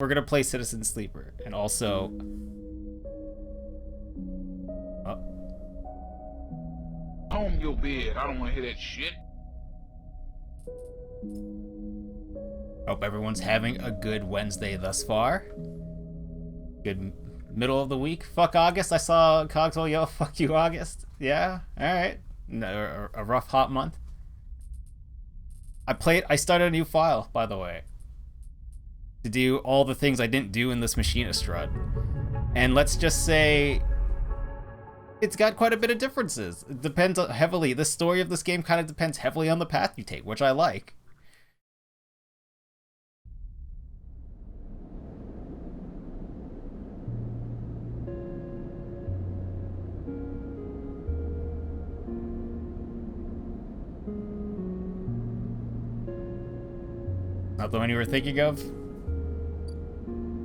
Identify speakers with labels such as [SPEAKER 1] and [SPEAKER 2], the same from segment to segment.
[SPEAKER 1] we're gonna play Citizen Sleeper, and also. Oh.
[SPEAKER 2] Home your bed. I don't want to hear that shit.
[SPEAKER 1] Hope everyone's having a good Wednesday thus far. Good middle of the week. Fuck August. I saw Cogswell yell, "Fuck you, August." Yeah. All right. No, a rough hot month. I started a new file, by the way, to do all the things I didn't do in this machinist run. And let's just say it's got quite a bit of differences. It depends heavily. The story of this game kind of depends heavily on the path you take, which I like. Not the one you were thinking of?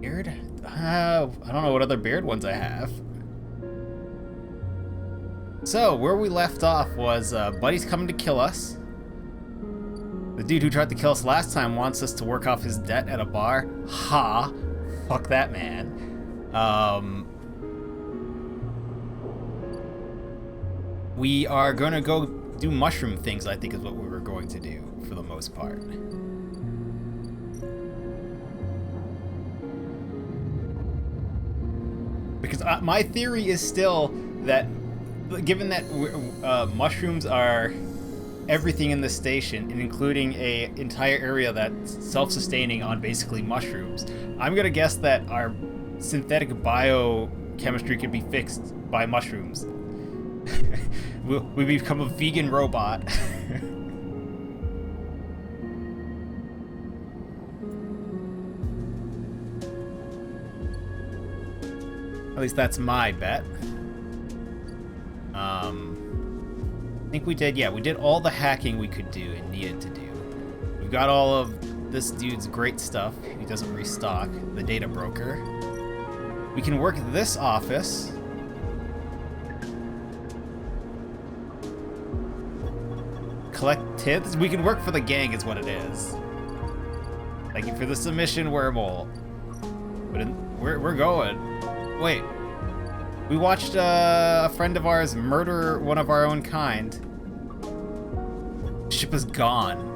[SPEAKER 1] Beard? I don't know what other beard ones I have. So, where we left off was Buddy's coming to kill us. The dude who tried to kill us last time wants us to work off his debt at a bar. Ha! Fuck that man. We are gonna go do mushroom things, I think is what we were going to do, for the most part. Because my theory is still that, given that mushrooms are everything in this station, and including a entire area that's self-sustaining on basically mushrooms, I'm gonna guess that our synthetic biochemistry could be fixed by mushrooms. We become a vegan robot. At least that's my bet. I think we did, yeah, we did all the hacking we could do and needed to do. We've got all of this dude's great stuff. He doesn't restock, the data broker. We can work this office. Collect tips. We can work for the gang is what it is. Thank you for the submission, Wormhole. But we're going. Wait. We watched a friend of ours murder one of our own kind. Ship is gone.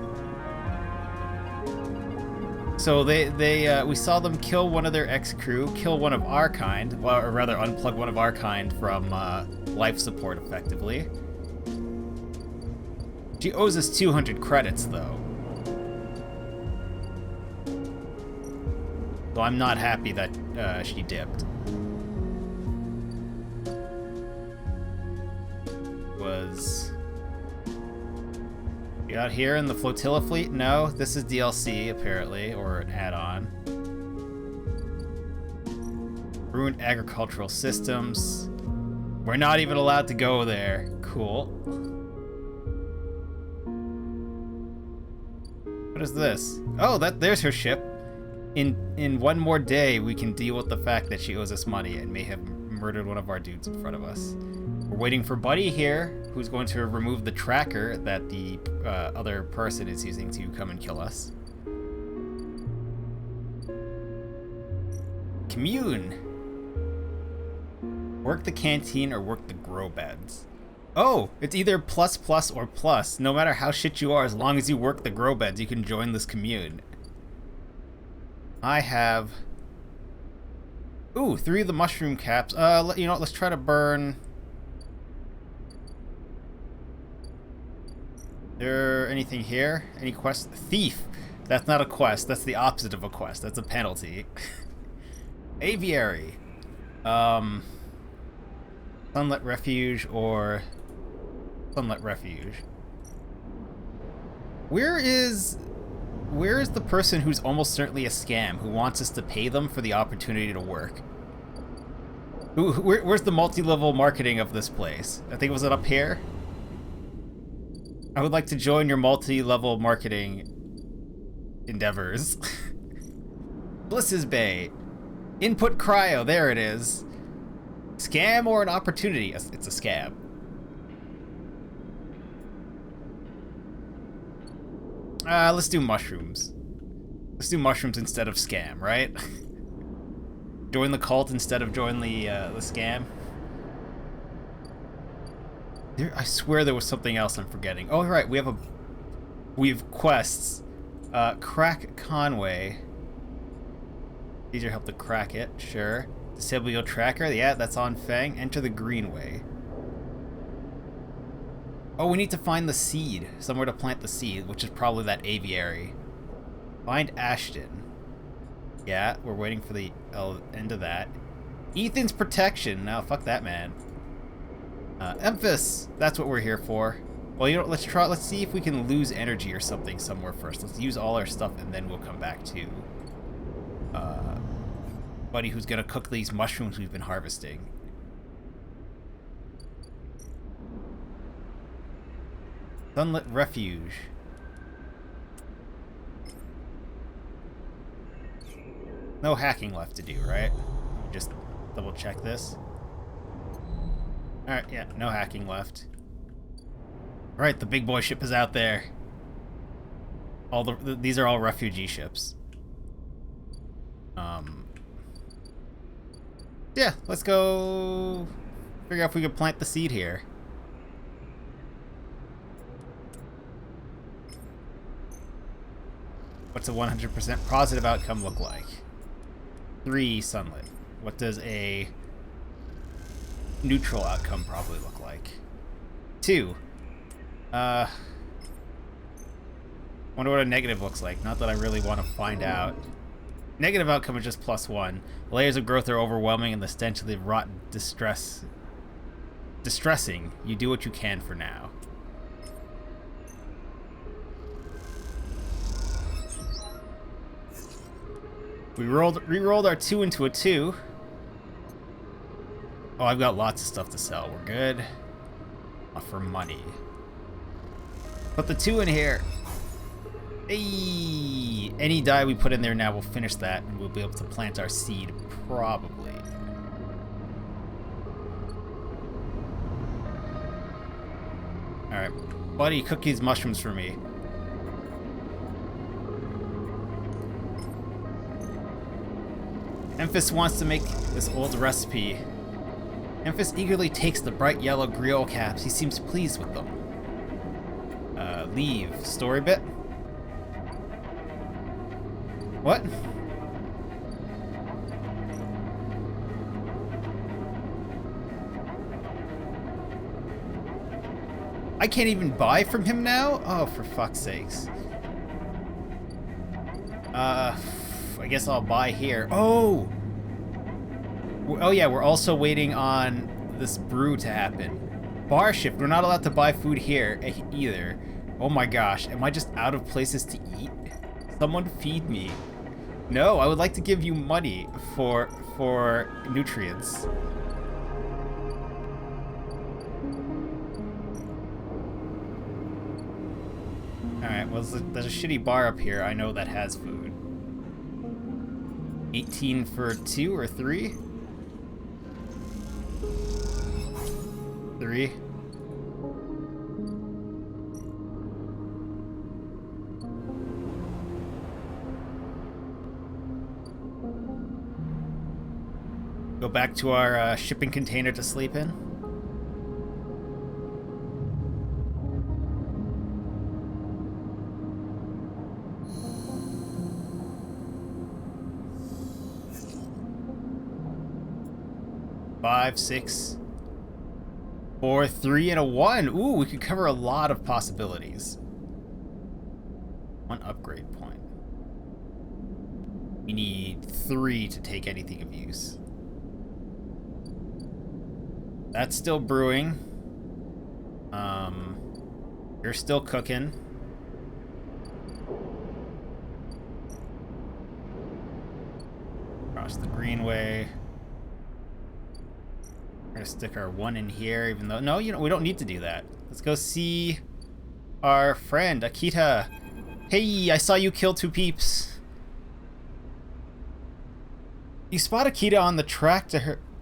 [SPEAKER 1] So we saw them kill one of their ex-crew, kill one of our kind, well, or rather unplug one of our kind from life support effectively. She owes us 200 credits though. So I'm not happy that she dipped. Was you out here in the flotilla fleet? No, this is DLC apparently, or an add-on. Ruined agricultural systems. We're not even allowed to go there. Cool. What is this? Oh, there's her ship. In one more day, we can deal with the fact that she owes us money and may have murdered one of our dudes in front of us. We're waiting for Buddy here, who's going to remove the tracker that the other person is using to come and kill us. Commune. Work the canteen or work the grow beds. Oh, it's either plus plus or plus. No matter how shit you are, as long as you work the grow beds, you can join this commune. I have... Ooh, 3 of the mushroom caps. You know what, let's try to burn... There anything here? Any quest? Thief! That's not a quest, that's the opposite of a quest. That's a penalty. Aviary. Sunlit Refuge or... Sunlit Refuge. Where is the person who's almost certainly a scam, who wants us to pay them for the opportunity to work? Where's the multi-level marketing of this place? I think, was it up here? I would like to join your multi-level marketing endeavors. Bliss's Bay. Input cryo, there it is. Scam or an opportunity? It's a scam. Let's do mushrooms. Let's do mushrooms instead of scam, right? Join the cult instead of join the scam. I swear there was something else I'm forgetting. Oh, right, we have quests. Crack Conway. Need your help to crack it, sure. Disable your tracker, yeah, that's on Fang. Enter the Greenway. Oh, we need to find the seed. Somewhere to plant the seed, which is probably that aviary. Find Ashton. Yeah, we're waiting for the end of that. Ethan's protection. No, fuck that man. Emphas. That's what we're here for. Well, you know, let's see if we can lose energy or something somewhere first. Let's use all our stuff and then we'll come back to Buddy who's gonna cook these mushrooms we've been harvesting. Sunlit Refuge. No hacking left to do, right? Just double check this. Alright, yeah, no hacking left. Alright, the big boy ship is out there. These are all refugee ships. Yeah, let's go figure out if we can plant the seed here. What's a 100% positive outcome look like? 3 sunlit. What does a neutral outcome probably look like? 2. Wonder what a negative looks like. Not that I really want to find out. Negative outcome is just +1. The layers of growth are overwhelming and the stench of the rot distressing. You do what you can for now. We re-rolled our 2 into a 2. Oh, I've got lots of stuff to sell. We're good. For money. Put the 2 in here. Hey! Any die we put in there now, we'll finish that, and we'll be able to plant our seed, probably. Alright. Buddy, cook these mushrooms for me. Emphas wants to make this old recipe. Emphas eagerly takes the bright yellow griot caps. He seems pleased with them. Leave. Story bit? What? I can't even buy from him now? Oh, for fuck's sakes. I guess I'll buy here. Oh! Oh yeah, we're also waiting on this brew to happen. Bar shift, we're not allowed to buy food here either. Oh my gosh, am I just out of places to eat? Someone feed me. No, I would like to give you money for nutrients. Alright, well there's a shitty bar up here I know that has food. 18 for 2 or 3? 3. Go back to our shipping container to sleep in. Five, 6, 4, 3, and a 1. Ooh, we could cover a lot of possibilities. 1 upgrade point. We need 3 to take anything of use. That's still brewing. You're still cooking. Across the Greenway. We're gonna stick our 1 in here, even though no, we don't need to do that. Let's go see our friend Akita. Hey, I saw you kill 2 peeps. You spot Akita on the track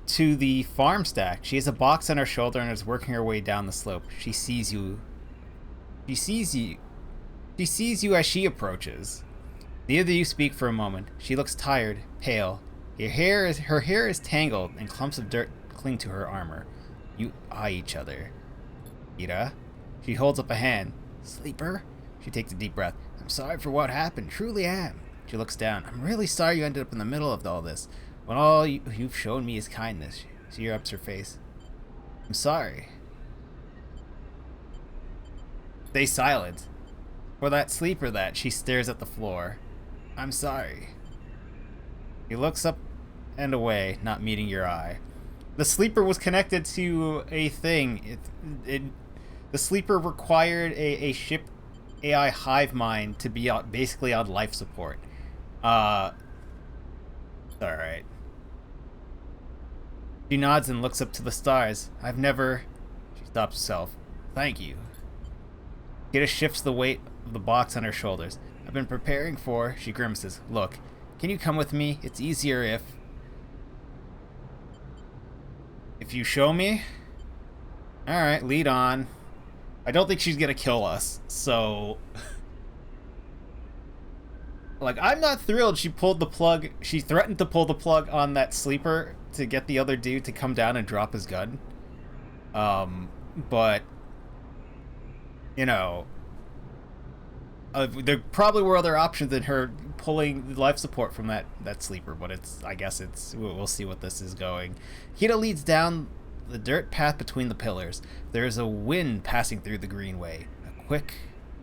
[SPEAKER 1] to the farm stack. She has a box on her shoulder and is working her way down the slope. She sees you. She sees you as she approaches. Neither of you speak for a moment. She looks tired, pale. Her hair is tangled, and clumps of dirt cling to her armor. You eye each other. Akita? She holds up a hand. Sleeper? She takes a deep breath. I'm sorry for what happened. Truly am. She looks down. I'm really sorry you ended up in the middle of all this, when all you've shown me is kindness. She rubs her face. I'm sorry. Stay silent. For that sleeper that, she stares at the floor. I'm sorry. He looks up and away, not meeting your eye. The sleeper was connected to a thing. The sleeper required a ship AI hive mind to be basically on life support. Alright. She nods and looks up to the stars. She stops herself. Thank you. Akita shifts the weight of the box on her shoulders. I've been preparing for... She grimaces. Look, can you come with me? It's easier if you show me? Alright, lead on. I don't think she's gonna kill us, so... Like, I'm not thrilled she pulled the plug. She threatened to pull the plug on that sleeper to get the other dude to come down and drop his gun. But... You know... there probably were other options than her pulling life support from that sleeper, but I guess we'll see what this is going. Akita leads down the dirt path between the pillars. There is a wind passing through the greenway.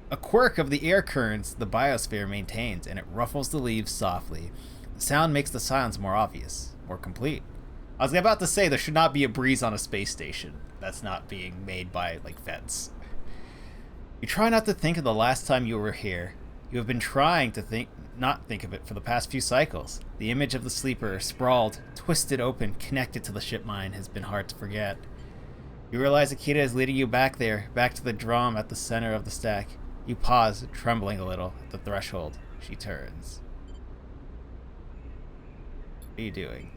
[SPEAKER 1] A quirk of the air currents the biosphere maintains, and it ruffles the leaves softly. The sound makes the silence more obvious, more complete. I was about to say there should not be a breeze on a space station that's not being made by, like, vents. You try not to think of the last time you were here. You have been trying to not think of it for the past few cycles. The image of the sleeper, sprawled, twisted open, connected to the ship mine, has been hard to forget. You realize Akita is leading you back there, back to the drum at the center of the stack. You pause, trembling a little, at the threshold. She turns. What are you doing?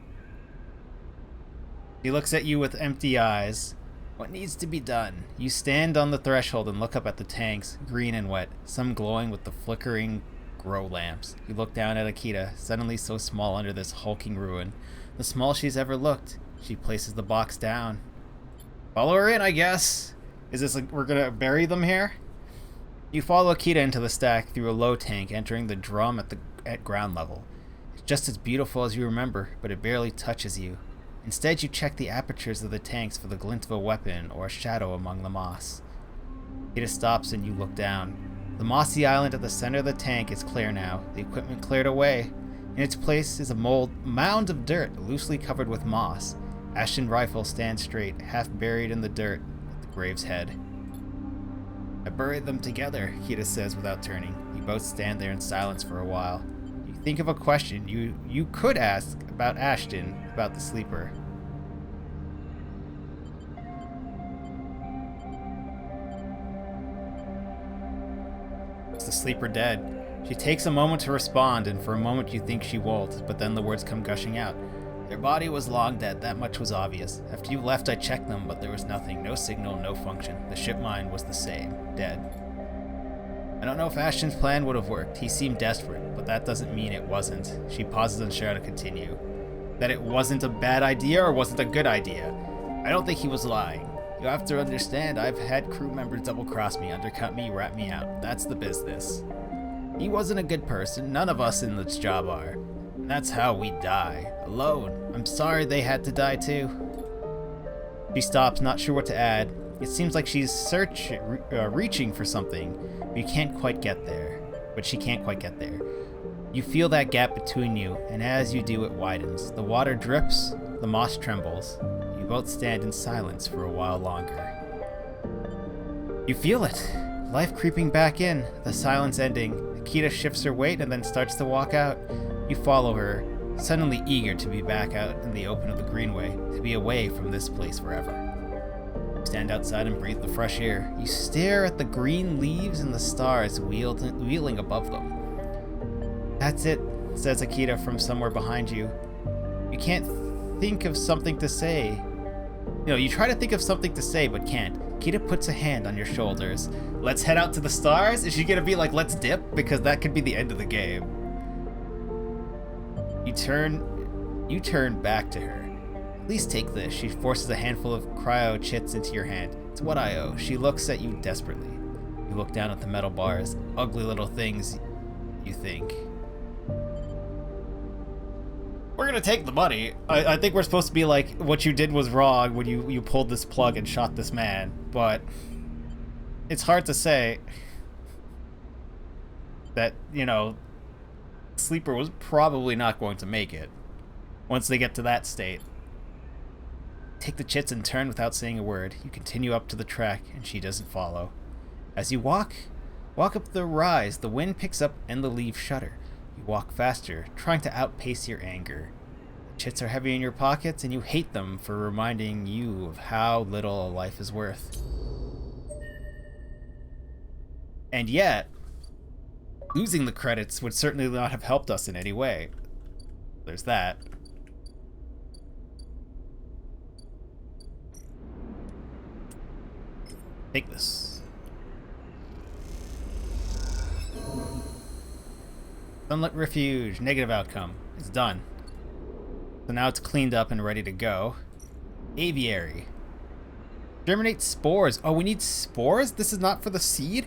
[SPEAKER 1] He looks at you with empty eyes. What needs to be done? You stand on the threshold and look up at the tanks, green and wet, some glowing with the flickering grow lamps. You look down at Akita, suddenly so small under this hulking ruin. The smallest she's ever looked. She places the box down. Follow her in, I guess. Is this like we're gonna bury them here? You follow Akita into the stack through a low tank, entering the drum at ground level. It's just as beautiful as you remember, but it barely touches you. Instead, you check the apertures of the tanks for the glint of a weapon or a shadow among the moss. Akita stops and you look down. The mossy island at the center of the tank is clear now, the equipment cleared away. In its place is a mound of dirt loosely covered with moss. Ashton rifle stands straight, half buried in the dirt at the grave's head. I buried them together, Akita says without turning. You both stand there in silence for a while. You think of a question you could ask about Ashton, about the sleeper. Is the sleeper dead? She takes a moment to respond, and for a moment you think she won't, but then the words come gushing out. Their body was long dead, that much was obvious. After you left, I checked them, but there was nothing. No signal, no function. The ship mine was the same. Dead. I don't know if Ashton's plan would have worked. He seemed desperate, but that doesn't mean it wasn't. She pauses unsure how to continue. That it wasn't a bad idea or wasn't a good idea. I don't think he was lying. You have to understand, I've had crew members double-cross me, undercut me, rat me out. That's the business. He wasn't a good person. None of us in this job are. And that's how we die. Alone. I'm sorry they had to die too. She stops, not sure what to add. It seems like she's reaching for something, but you can't quite get there. But she can't quite get there. You feel that gap between you, and as you do, it widens. The water drips, the moss trembles. You both stand in silence for a while longer. You feel it. Life creeping back in, the silence ending. Akita shifts her weight and then starts to walk out. You follow her, suddenly eager to be back out in the open of the greenway, to be away from this place forever. You stand outside and breathe the fresh air. You stare at the green leaves and the stars wheeling above them. That's it, says Akita from somewhere behind you. You can't think of something to say. You try to think of something to say, but can't. Akita puts a hand on your shoulders. Let's head out to the stars? Is she gonna be like, let's dip? Because that could be the end of the game. You turn You turn back to her. Please take this. She forces a handful of cryo chits into your hand. It's what I owe. She looks at you desperately. You look down at the metal bars. Ugly little things, you think. We're gonna take the money. I think we're supposed to be like, what you did was wrong when you pulled this plug and shot this man. But it's hard to say that, you know, Sleeper was probably not going to make it once they get to that state. Take the chits and turn without saying a word. You continue up to the track, and she doesn't follow. As you walk up the rise, the wind picks up and the leaves shudder. You walk faster, trying to outpace your anger. The chits are heavy in your pockets, and you hate them for reminding you of how little a life is worth. And yet, losing the credits would certainly not have helped us in any way. There's that. Take this. Sunlit Refuge, negative outcome. It's done. So now it's cleaned up and ready to go. Aviary. Germinate spores. Oh, we need spores? This is not for the seed?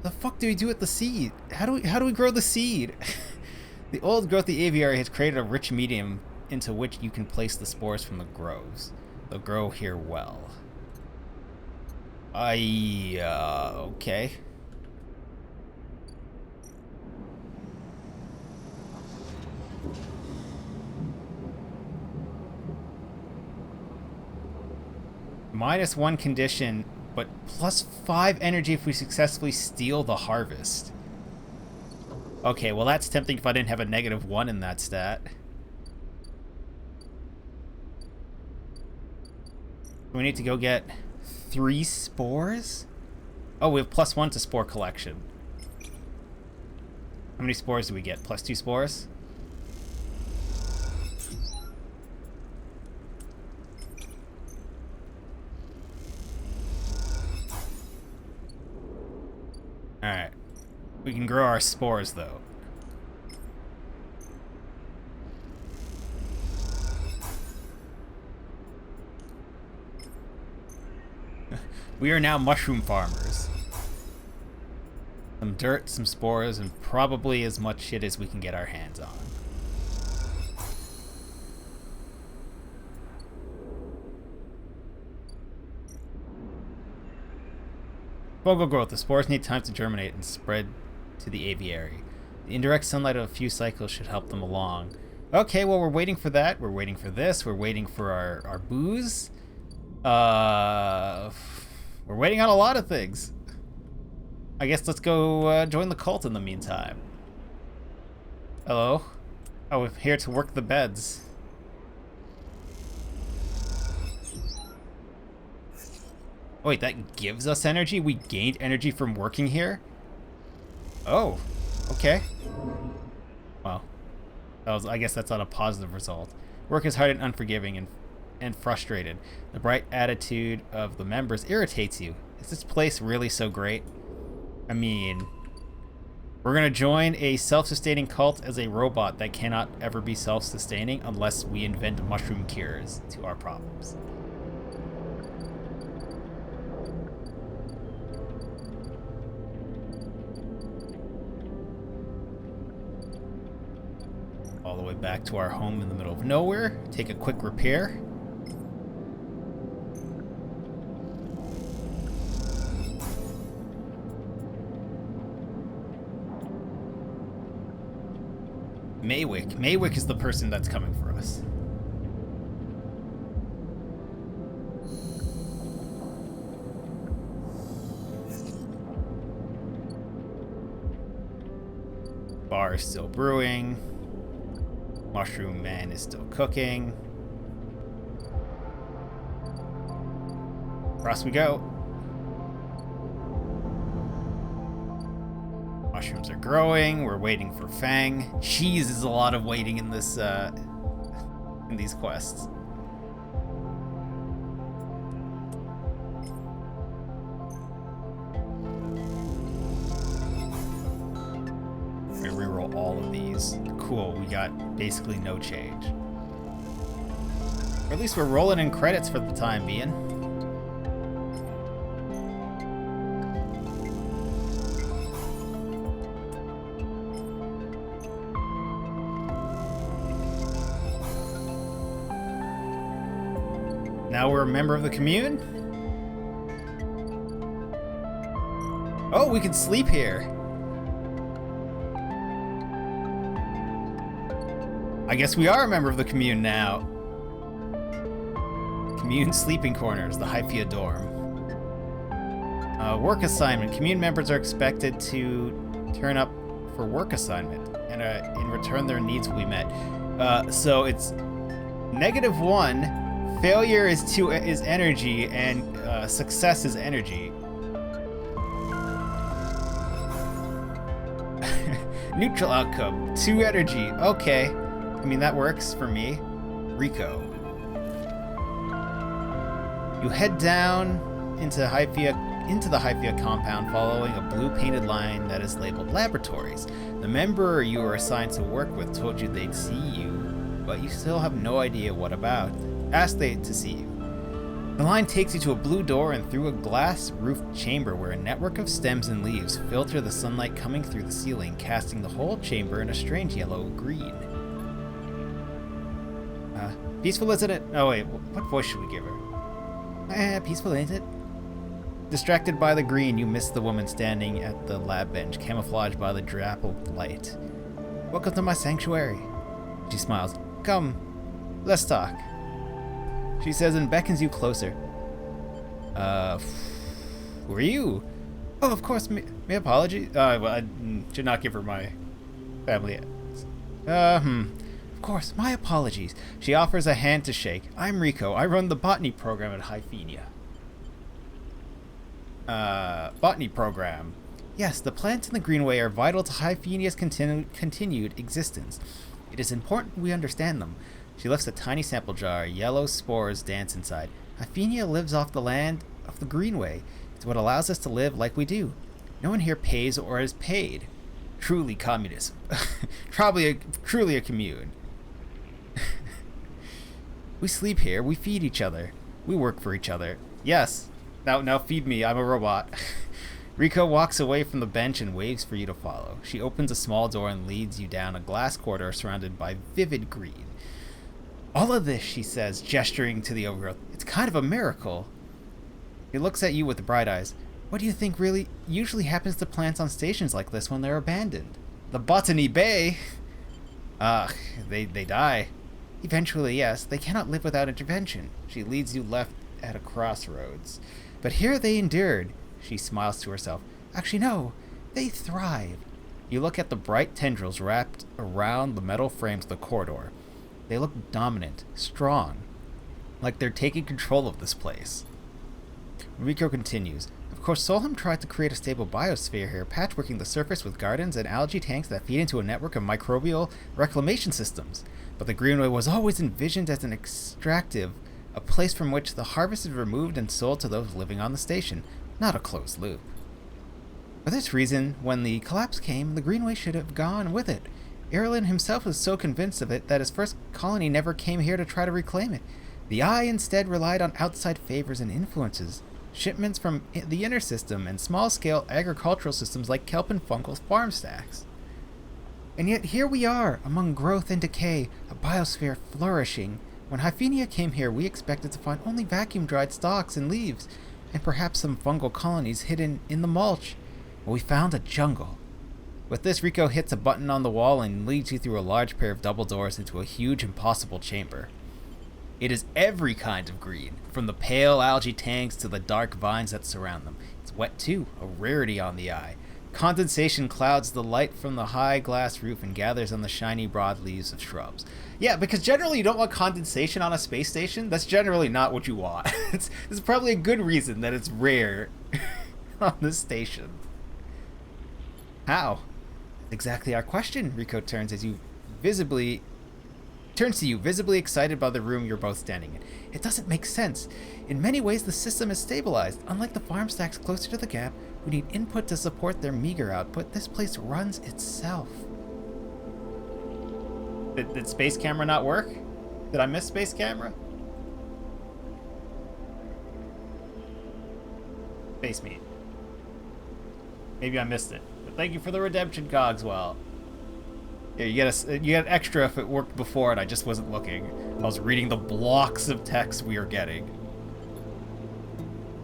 [SPEAKER 1] The fuck do we do with the seed? How do we grow the seed? The old growthy aviary has created a rich medium into which you can place the spores from the groves. They'll grow here well. Okay. -1 condition, but +5 energy if we successfully steal the harvest. Okay, well that's tempting if I didn't have a -1 in that stat. We need to go get 3 spores? Oh, we have +1 to spore collection. How many spores do we get? +2 spores? Alright. We can grow our spores, though. We are now mushroom farmers. Some dirt, some spores, and probably as much shit as we can get our hands on. Fungal growth. The spores need time to germinate and spread to the aviary. The indirect sunlight of a few cycles should help them along. Okay, well, we're waiting for that. We're waiting for this. We're waiting for our booze. We're waiting on a lot of things. I guess let's go join the cult in the meantime. Hello? Oh, I'm here to work the beds. Oh, wait, that gives us energy? We gained energy from working here? Oh, okay. Well, I guess that's not a positive result. Work is hard and unforgiving and frustrated. The bright attitude of the members irritates you. Is this place really so great? I mean, we're gonna join a self-sustaining cult as a robot that cannot ever be self-sustaining unless we invent mushroom cures to our problems. All the way back to our home in the middle of nowhere. Take a quick repair. Maywick. Maywick is the person that's coming for us. Bar is still brewing. Mushroom Man is still cooking. Across we go. Mushrooms are growing. We're waiting for Fang. Jeez, is a lot of waiting in this in these quests. I reroll all of these. Cool, we got basically no change. Or at least we're rolling in credits for the time being. Now we're a member of the commune? Oh, we can sleep here. I guess we are a member of the commune now. Commune sleeping quarters, the Hyphia dorm. Work assignment. Commune members are expected to turn up for work assignment, and in return their needs will be met. So it's -1. Failure is energy, and success is energy. Neutral outcome, 2 energy. Okay, I mean that works for me. Rico. You head down into the Hyphia compound, following a blue-painted line that is labeled laboratories. The member you were assigned to work with told you they'd see you, but you still have no idea what about. Asked they to see you. The line takes you to a blue door and through a glass-roofed chamber where a network of stems and leaves filter the sunlight coming through the ceiling, casting the whole chamber in a strange yellow-green. Peaceful, isn't it? Oh wait, what voice should we give her? Peaceful, ain't it? Distracted by the green, you miss the woman standing at the lab bench, camouflaged by the dappled light. Welcome to my sanctuary. She smiles. Come, let's talk. She says and beckons you closer. Who are you? Oh, of course, my apologies. Well, I should not give her my family. Of course, my apologies. She offers a hand to shake. I'm Rico. I run the botany program at Hyphenia. Botany program. Yes, the plants in the Greenway are vital to Hyphenia's continued existence. It is important we understand them. She lifts a tiny sample jar. Yellow spores dance inside. Hyphenia lives off the land of the Greenway. It's what allows us to live like we do. No one here pays or is paid. Truly communism. Truly a commune. We sleep here. We feed each other. We work for each other. Yes. Now feed me. I'm a robot. Rico walks away from the bench and waves for you to follow. She opens a small door and leads you down a glass corridor surrounded by vivid green. All of this, she says, gesturing to the overgrowth. It's kind of a miracle. He looks at you with bright eyes. What do you think really usually happens to plants on stations like this when they're abandoned? The Botany Bay? They die. Eventually, yes. They cannot live without intervention. She leads you left at a crossroads. But here they endured. She smiles to herself. Actually, no. They thrive. You look at the bright tendrils wrapped around the metal frames of the corridor. They look dominant, strong, like they're taking control of this place. Rico continues. Of course, Solheim tried to create a stable biosphere here, patchworking the surface with gardens and algae tanks that feed into a network of microbial reclamation systems. But the Greenway was always envisioned as an extractive, a place from which the harvest is removed and sold to those living on the station, not a closed loop. For this reason, when the collapse came, the Greenway should have gone with it. Irulan himself was so convinced of it that his first colony never came here to try to reclaim it. The Eye instead relied on outside favors and influences, shipments from the inner system, and small-scale agricultural systems like kelp and fungal farm stacks. And yet here we are, among growth and decay, a biosphere flourishing. When Hyphenia came here, we expected to find only vacuum-dried stalks and leaves, and perhaps some fungal colonies hidden in the mulch. But we found a jungle. With this, Rico hits a button on the wall and leads you through a large pair of double doors into a huge, impossible chamber. It is every kind of green, from the pale algae tanks to the dark vines that surround them. It's wet too, a rarity on the Eye. Condensation clouds the light from the high glass roof and gathers on the shiny broad leaves of shrubs. Yeah, because generally you don't want condensation on a space station. That's generally not what you want. There's probably a good reason that it's rare on this station. How? Exactly our question. Rico turns to you, visibly excited by the room you're both standing in. It doesn't make sense. In many ways, the system is stabilized. Unlike the farm stacks closer to the gap, who need input to support their meager output, this place runs itself. Did Space Camera not work? Did I miss Space Camera? Face meat. Maybe I missed it. But thank you for the redemption, Cogswell. Yeah, you get extra if it worked before and I just wasn't looking. I was reading the blocks of text we are getting.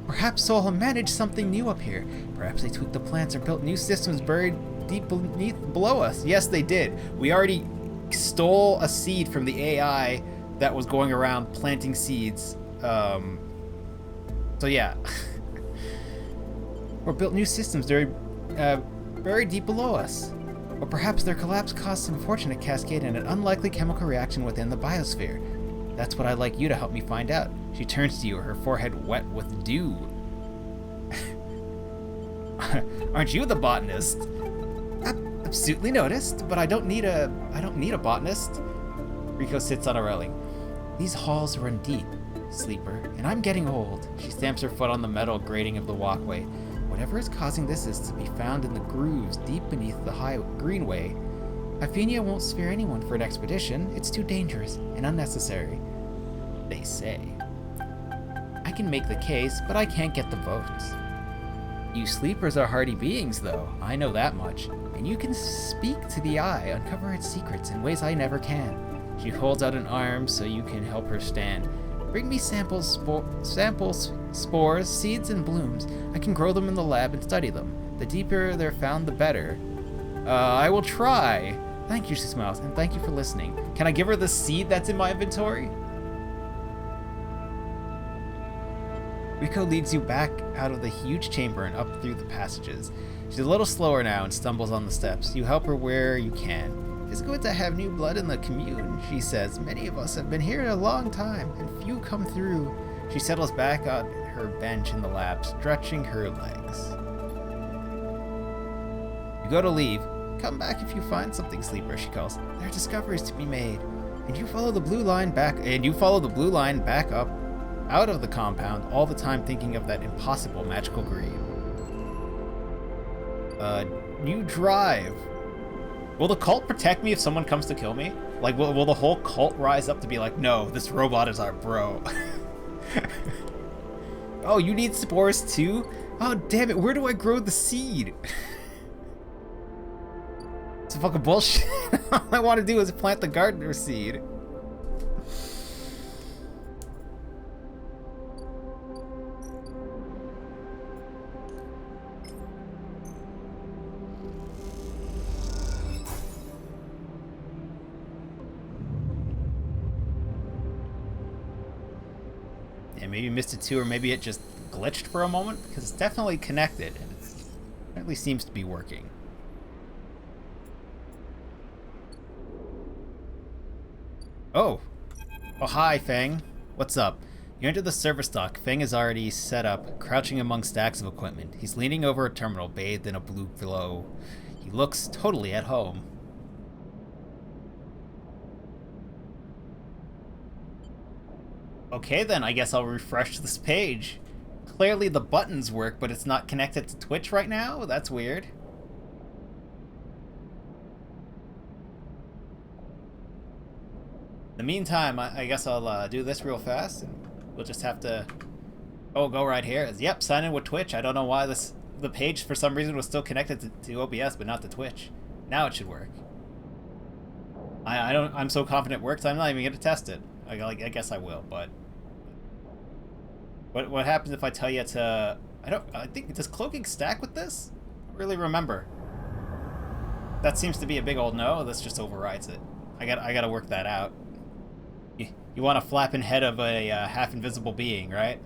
[SPEAKER 1] Perhaps Solheim managed something new up here. Perhaps they tweaked the plants or built new systems buried deep below us. Yes, they did. We already stole a seed from the AI that was going around planting seeds. So yeah. Or built new systems buried deep below us. Or perhaps their collapse caused some fortunate cascade in an unlikely chemical reaction within the biosphere. That's what I'd like you to help me find out. She turns to you, her forehead wet with dew. Aren't you the botanist? Absolutely noticed, but I don't need a botanist. Rico sits on a railing. These halls run deep, Sleeper, and I'm getting old. She stamps her foot on the metal grating of the walkway. Whatever is causing this is to be found in the grooves deep beneath the high greenway. Hyphenia won't spare anyone for an expedition. It's too dangerous and unnecessary, they say. I can make the case, but I can't get the votes. You Sleepers are hardy beings, though. I know that much. And you can speak to the eye, uncover its secrets in ways I never can. She holds out an arm so you can help her stand. Bring me samples, spores, seeds, and blooms. I can grow them in the lab and study them. The deeper they're found, the better. I will try. Thank you, she smiles, and thank you for listening. Can I give her the seed that's in my inventory? Rico leads you back out of the huge chamber and up through the passages. She's a little slower now and stumbles on the steps. You help her where you can. It's good to have new blood in the commune, she says. Many of us have been here a long time, and few come through. She settles back on her bench in the lab, stretching her legs. You go to leave. Come back if you find something, Sleeper, she calls. There are discoveries to be made. And you follow the blue line back up out of the compound, all the time thinking of that impossible magical grave. You drive. Will the cult protect me if someone comes to kill me? Like, will the whole cult rise up to be like, no, this robot is our bro? Oh, you need spores too? Oh, damn it, where do I grow the seed? It's fucking bullshit. All I want to do is plant the gardener seed. Yeah, maybe missed it too, or maybe it just glitched for a moment, because it's definitely connected, and it apparently seems to be working. Oh, hi, Feng. What's up? You enter the service dock. Feng is already set up, crouching among stacks of equipment. He's leaning over a terminal, bathed in a blue glow. He looks totally at home. Okay then, I guess I'll refresh this page. Clearly the buttons work, but it's not connected to Twitch right now? That's weird. In the meantime, I guess I'll do this real fast, and we'll just have to... Oh, go right here. Yep, sign in with Twitch. I don't know why the page for some reason was still connected to OBS, but not to Twitch. Now it should work. I'm so confident it works, I'm not even gonna test it. I guess I will, but... What happens if I tell you to... I think, does cloaking stack with this? I don't really remember. That seems to be a big old no. This just overrides it. I gotta work that out. You want a flapping head of a half-invisible being, right?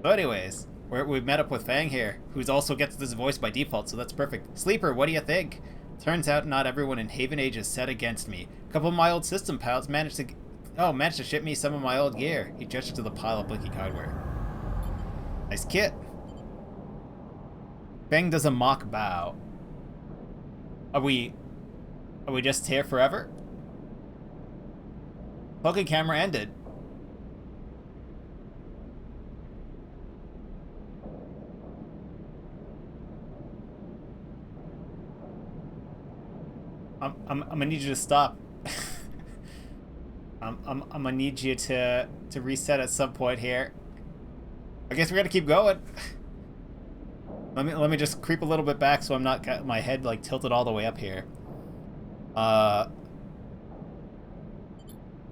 [SPEAKER 1] So anyways, we've met up with Fang here, who's also gets this voice by default, so that's perfect. Sleeper, what do you think? Turns out not everyone in Haven Age is set against me. A couple of my old system pals managed to ship me some of my old gear. He gestured to the pile of blinking hardware. Nice kit. Fang does a mock bow. Are we just here forever? Cloaking camera ended. I'm gonna need you to stop. I'm gonna need you to reset at some point here. I guess we're gonna keep going. Let me just creep a little bit back so I'm not got my head like tilted all the way up here. What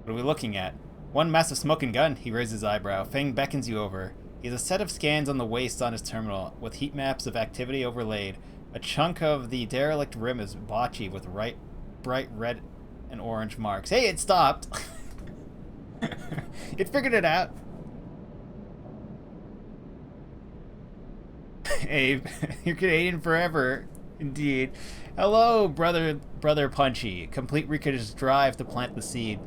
[SPEAKER 1] are we looking at? One massive smoking gun. He raises his eyebrow. Feng beckons you over. He has a set of scans on the waist on his terminal, with heat maps of activity overlaid. A chunk of the derelict rim is blotchy with bright red and orange marks. Hey, it stopped! It figured it out. Abe, you're Canadian forever. Indeed. Hello, brother Punchy. Complete Rika's drive to plant the seed.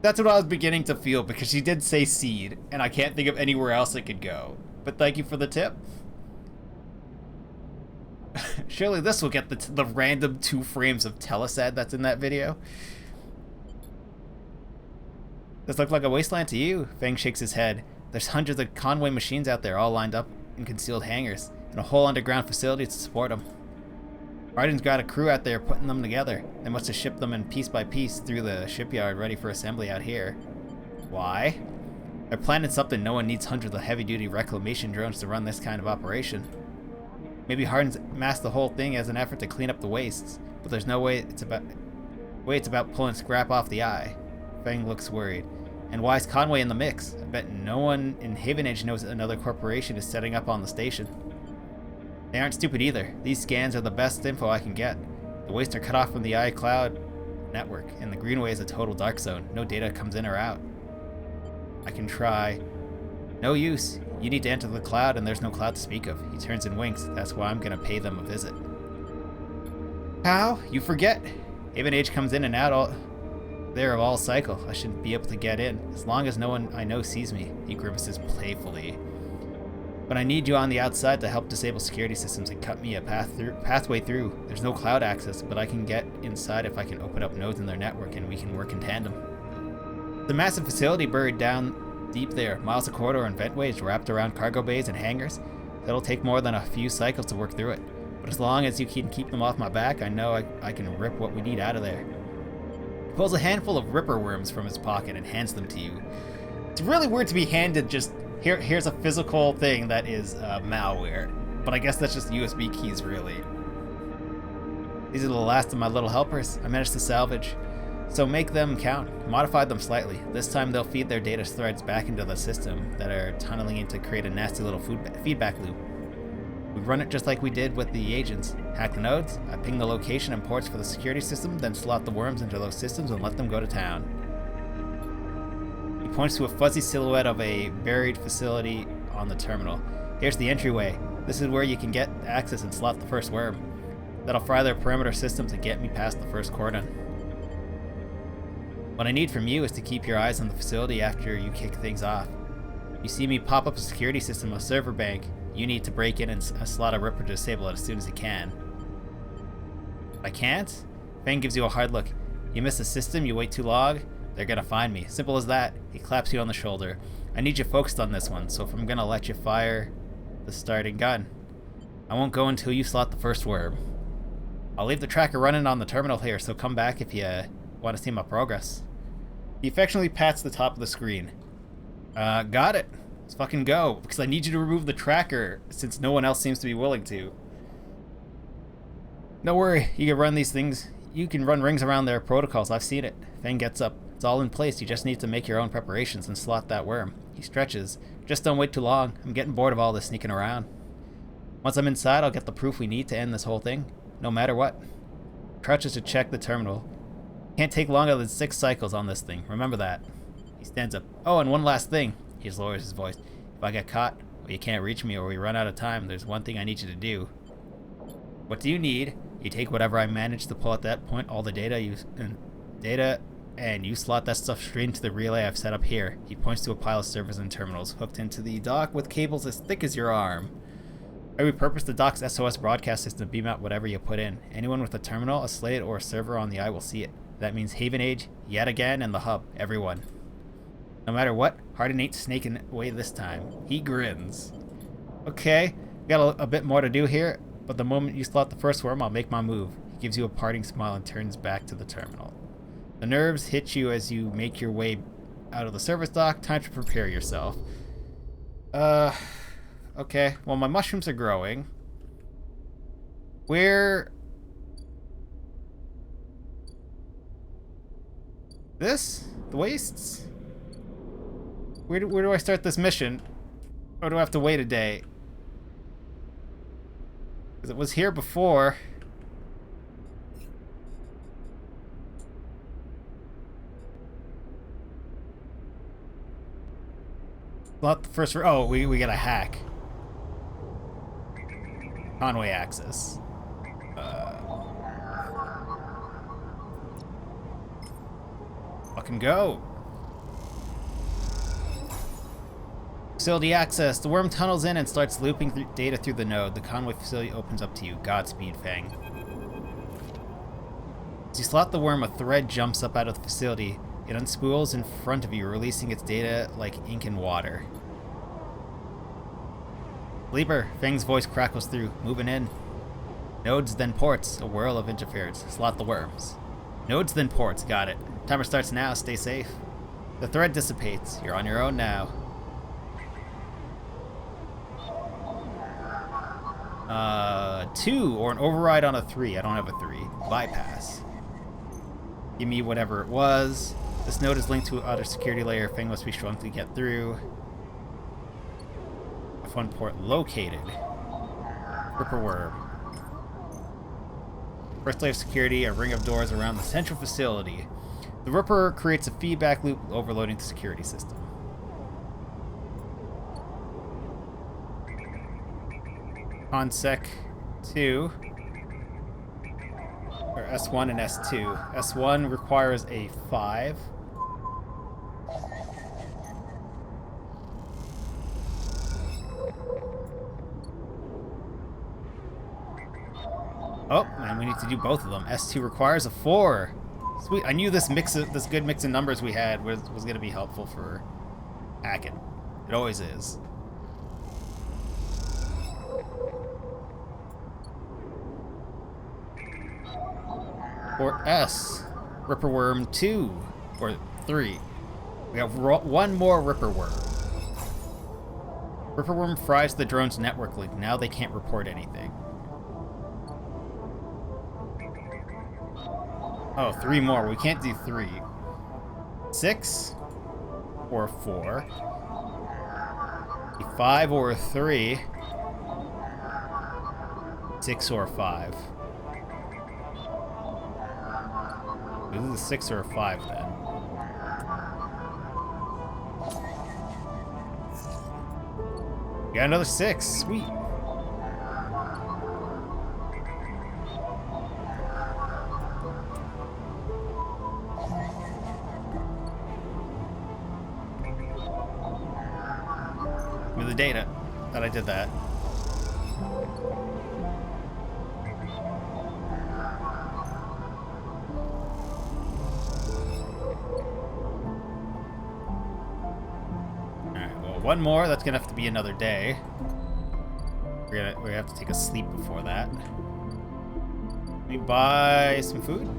[SPEAKER 1] That's what I was beginning to feel, because she did say seed, and I can't think of anywhere else it could go. But thank you for the tip. Surely this will get the random 2 frames of Telesad that's in that video. This looked like a wasteland to you. Feng shakes his head. There's hundreds of Conway machines out there, all lined up in concealed hangars, and a whole underground facility to support them. Arden's got a crew out there putting them together. They must have shipped them in piece by piece through the shipyard ready for assembly out here. Why? They're planning something. No one needs hundreds of heavy-duty reclamation drones to run this kind of operation. Maybe Hardin's masked the whole thing as an effort to clean up the wastes, but there's no way it's about pulling scrap off the eye. Feng looks worried. And why is Conway in the mix? I bet no one in Havenage knows another corporation is setting up on the station. They aren't stupid either. These scans are the best info I can get. The wastes are cut off from the iCloud network, and the Greenway is a total dark zone. No data comes in or out. I can try. No use. You need to enter the cloud, and there's no cloud to speak of. He turns and winks. That's why I'm gonna pay them a visit. How? You forget. Havenage comes in and out there of all cycle. I shouldn't be able to get in, as long as no one I know sees me. He grimaces playfully. But I need you on the outside to help disable security systems and cut me a pathway through. There's no cloud access, but I can get inside if I can open up nodes in their network, and we can work in tandem. The massive facility buried down deep there, miles of corridor and ventways wrapped around cargo bays and hangars. That'll take more than a few cycles to work through it. But as long as you can keep them off my back, I know I can rip what we need out of there. He pulls a handful of ripper worms from his pocket and hands them to you. It's really weird to be handed just, here's a physical thing that is malware. But I guess that's just USB keys, really. These are the last of my little helpers I managed to salvage. So make them count. Modify them slightly. This time they'll feed their data threads back into the system that are tunneling in to create a nasty little feedback loop. We run it just like we did with the agents. Hack the nodes, I ping the location and ports for the security system, then slot the worms into those systems and let them go to town. He points to a fuzzy silhouette of a buried facility on the terminal. Here's the entryway. This is where you can get access and slot the first worm. That'll fry their perimeter systems and get me past the first cordon. What I need from you is to keep your eyes on the facility after you kick things off. You see me pop up a security system, a server bank. You need to break in and slot a ripper to disable it as soon as you can. I can't? Feng gives you a hard look. You miss the system, you wait too long, they're gonna find me. Simple as that. He claps you on the shoulder. I need you focused on this one, so if I'm gonna let you fire the starting gun, I won't go until you slot the first worm. I'll leave the tracker running on the terminal here, so come back if you want to see my progress. He affectionately pats the top of the screen. Got it. Let's fucking go, because I need you to remove the tracker, since no one else seems to be willing to. Don't worry, you can run these things. You can run rings around their protocols, I've seen it. Feng gets up. It's all in place, you just need to make your own preparations and slot that worm. He stretches. Just don't wait too long. I'm getting bored of all this sneaking around. Once I'm inside, I'll get the proof we need to end this whole thing, no matter what. Crouches to check the terminal. Can't take longer than 6 cycles on this thing, remember that. He stands up. Oh, and one last thing. He just lowers his voice. If I get caught, or you can't reach me, or we run out of time, there's one thing I need you to do. What do you need? You take whatever I manage to pull at that point, all the data, and you slot that stuff straight into the relay I've set up here. He points to a pile of servers and terminals hooked into the dock with cables as thick as your arm. I repurpose the dock's SOS broadcast system to beam out whatever you put in. Anyone with a terminal, a slate, or a server on the eye will see it. That means Havenage, yet again, and the hub. Everyone. No matter what, Hardin ain't snaking away this time. He grins. Okay, we got a bit more to do here, but the moment you slot the first worm, I'll make my move. He gives you a parting smile and turns back to the terminal. The nerves hit you as you make your way out of the service dock. Time to prepare yourself. Okay. Well, my mushrooms are growing. Where... This? The wastes? Where do I start this mission? Or do I have to wait a day? Because it was here before. Not the first... Oh, we got a hack. Conway access. Fucking go. Facility access. The worm tunnels in and starts looping data through the node. The Conway facility opens up to you. Godspeed, Fang. As you slot the worm, a thread jumps up out of the facility. It unspools in front of you, releasing its data like ink and water. Sleeper, Fang's voice crackles through. Moving in. Nodes, then ports. A whirl of interference. Slot the worms. Nodes, then ports. Got it. Timer starts now. Stay safe. The thread dissipates. You're on your own now. 2, or an override on a 3. I don't have a 3. Bypass. Give me whatever it was. This node is linked to another security layer. Fang must be strong to get through. F1 port located. Ripper worm. First layer of security, a ring of doors around the central facility. The Ripper creates a feedback loop overloading the security system. Consec 2. Or S1 and S2. S1 requires a 5. Oh, and we need to do both of them. S2 requires a 4. Sweet. I knew this good mix of numbers we had was going to be helpful for hacking. It always is. Or S. Ripper worm 2. Or 3. We have one more Ripper worm. Ripper worm fries the drone's network link. Now they can't report anything. Oh, 3 more. We can't do 3. 6 or 4. 5 or 3. 6 or 5. This is a 6 or a 5 then. We got another 6. Sweet. With the data that I did that. One more, that's gonna have to be another day. We're gonna have to take a sleep before that. Let me buy some food.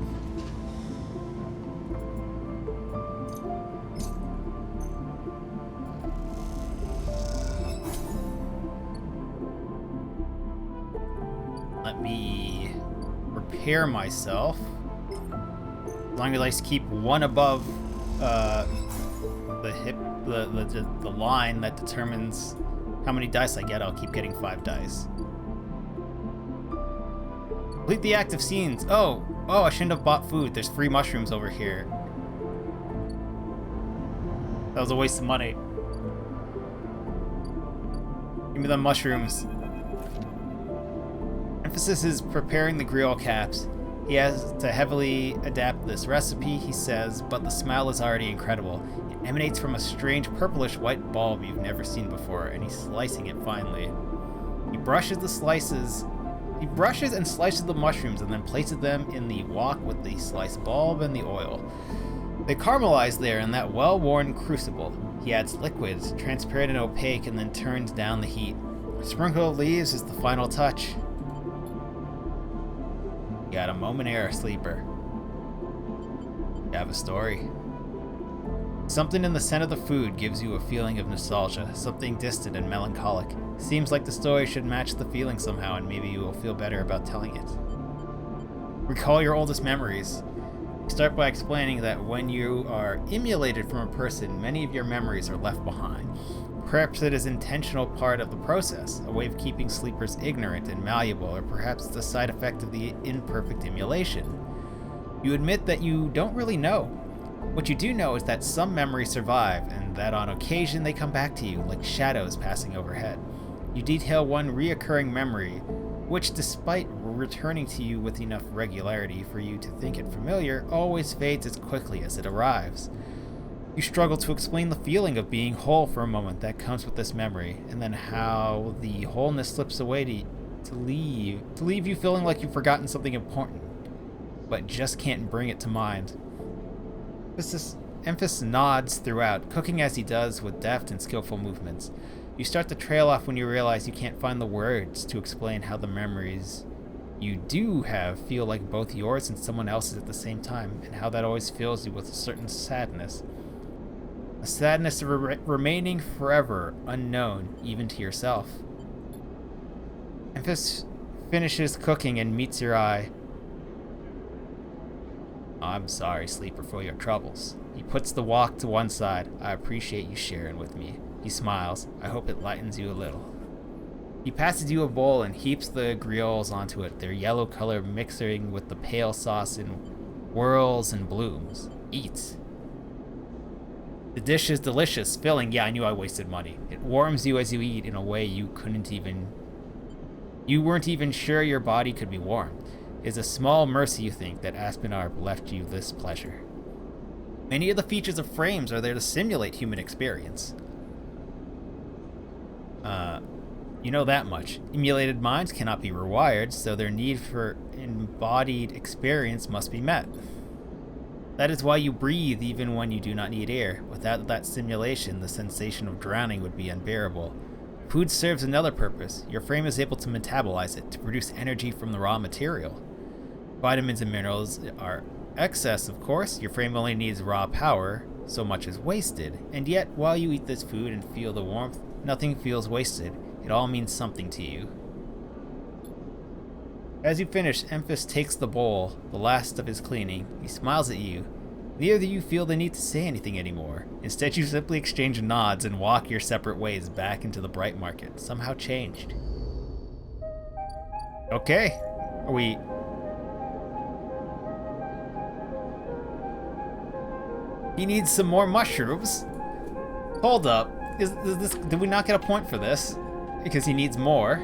[SPEAKER 1] Let me prepare myself. As long as I keep one above the hip. The line that determines how many dice I get, I'll keep getting 5 dice. Complete the active scenes. Oh, I shouldn't have bought food. There's free mushrooms over here. That was a waste of money. Give me the mushrooms. Emphasis is preparing the grill caps. He has to heavily adapt this recipe, he says, but the smell is already incredible. Emanates from a strange purplish white bulb you've never seen before, and he's slicing it finely. He brushes and slices the mushrooms and then places them in the wok with the sliced bulb and the oil. They caramelize there in that well-worn crucible. He adds liquids, transparent and opaque, and then turns down the heat. A sprinkle of leaves is the final touch. Got a moment air, sleeper. have a story. Something in the scent of the food gives you a feeling of nostalgia, something distant and melancholic. Seems like the story should match the feeling somehow, and maybe you will feel better about telling it. Recall your oldest memories. Start by explaining that when you are emulated from a person, many of your memories are left behind. Perhaps it is an intentional part of the process, a way of keeping sleepers ignorant and malleable, or perhaps it's a side effect of the imperfect emulation. You admit that you don't really know. What you do know is that some memories survive, and that on occasion they come back to you, like shadows passing overhead. You detail one reoccurring memory, which, despite returning to you with enough regularity for you to think it familiar, always fades as quickly as it arrives. You struggle to explain the feeling of being whole for a moment that comes with this memory, and then how the wholeness slips away to leave you feeling like you've forgotten something important, but just can't bring it to mind. Emphas nods throughout, cooking as he does with deft and skillful movements. You start to trail off when you realize you can't find the words to explain how the memories you do have feel like both yours and someone else's at the same time, and how that always fills you with a certain sadness. A sadness of remaining forever unknown, even to yourself. Emphas finishes cooking and meets your eye. I'm sorry, sleeper, for your troubles. He puts the wok to one side. I appreciate you sharing with me. He smiles. I hope it lightens you a little. He passes you a bowl and heaps the griots onto it, their yellow color mixing with the pale sauce in whirls and blooms. Eat. The dish is delicious, filling. Yeah, I knew I wasted money. It warms you as you eat in a way you weren't even sure your body could be warmed. It is a small mercy, you think, that Aspenarb left you this pleasure. Many of the features of frames are there to simulate human experience. You know that much. Emulated minds cannot be rewired, so their need for embodied experience must be met. That is why you breathe even when you do not need air. Without that simulation, the sensation of drowning would be unbearable. Food serves another purpose. Your frame is able to metabolize it, to produce energy from the raw material. Vitamins and minerals are excess, of course. Your frame only needs raw power, so much is wasted. And yet, while you eat this food and feel the warmth, nothing feels wasted. It all means something to you. As you finish, Emphas takes the bowl, the last of his cleaning. He smiles at you. Neither of you feel the need to say anything anymore. Instead, you simply exchange nods and walk your separate ways back into the Bright Market, somehow changed. Okay. Are we... He needs some more mushrooms? Hold up. Is this... Did we not get a point for this? Because he needs more.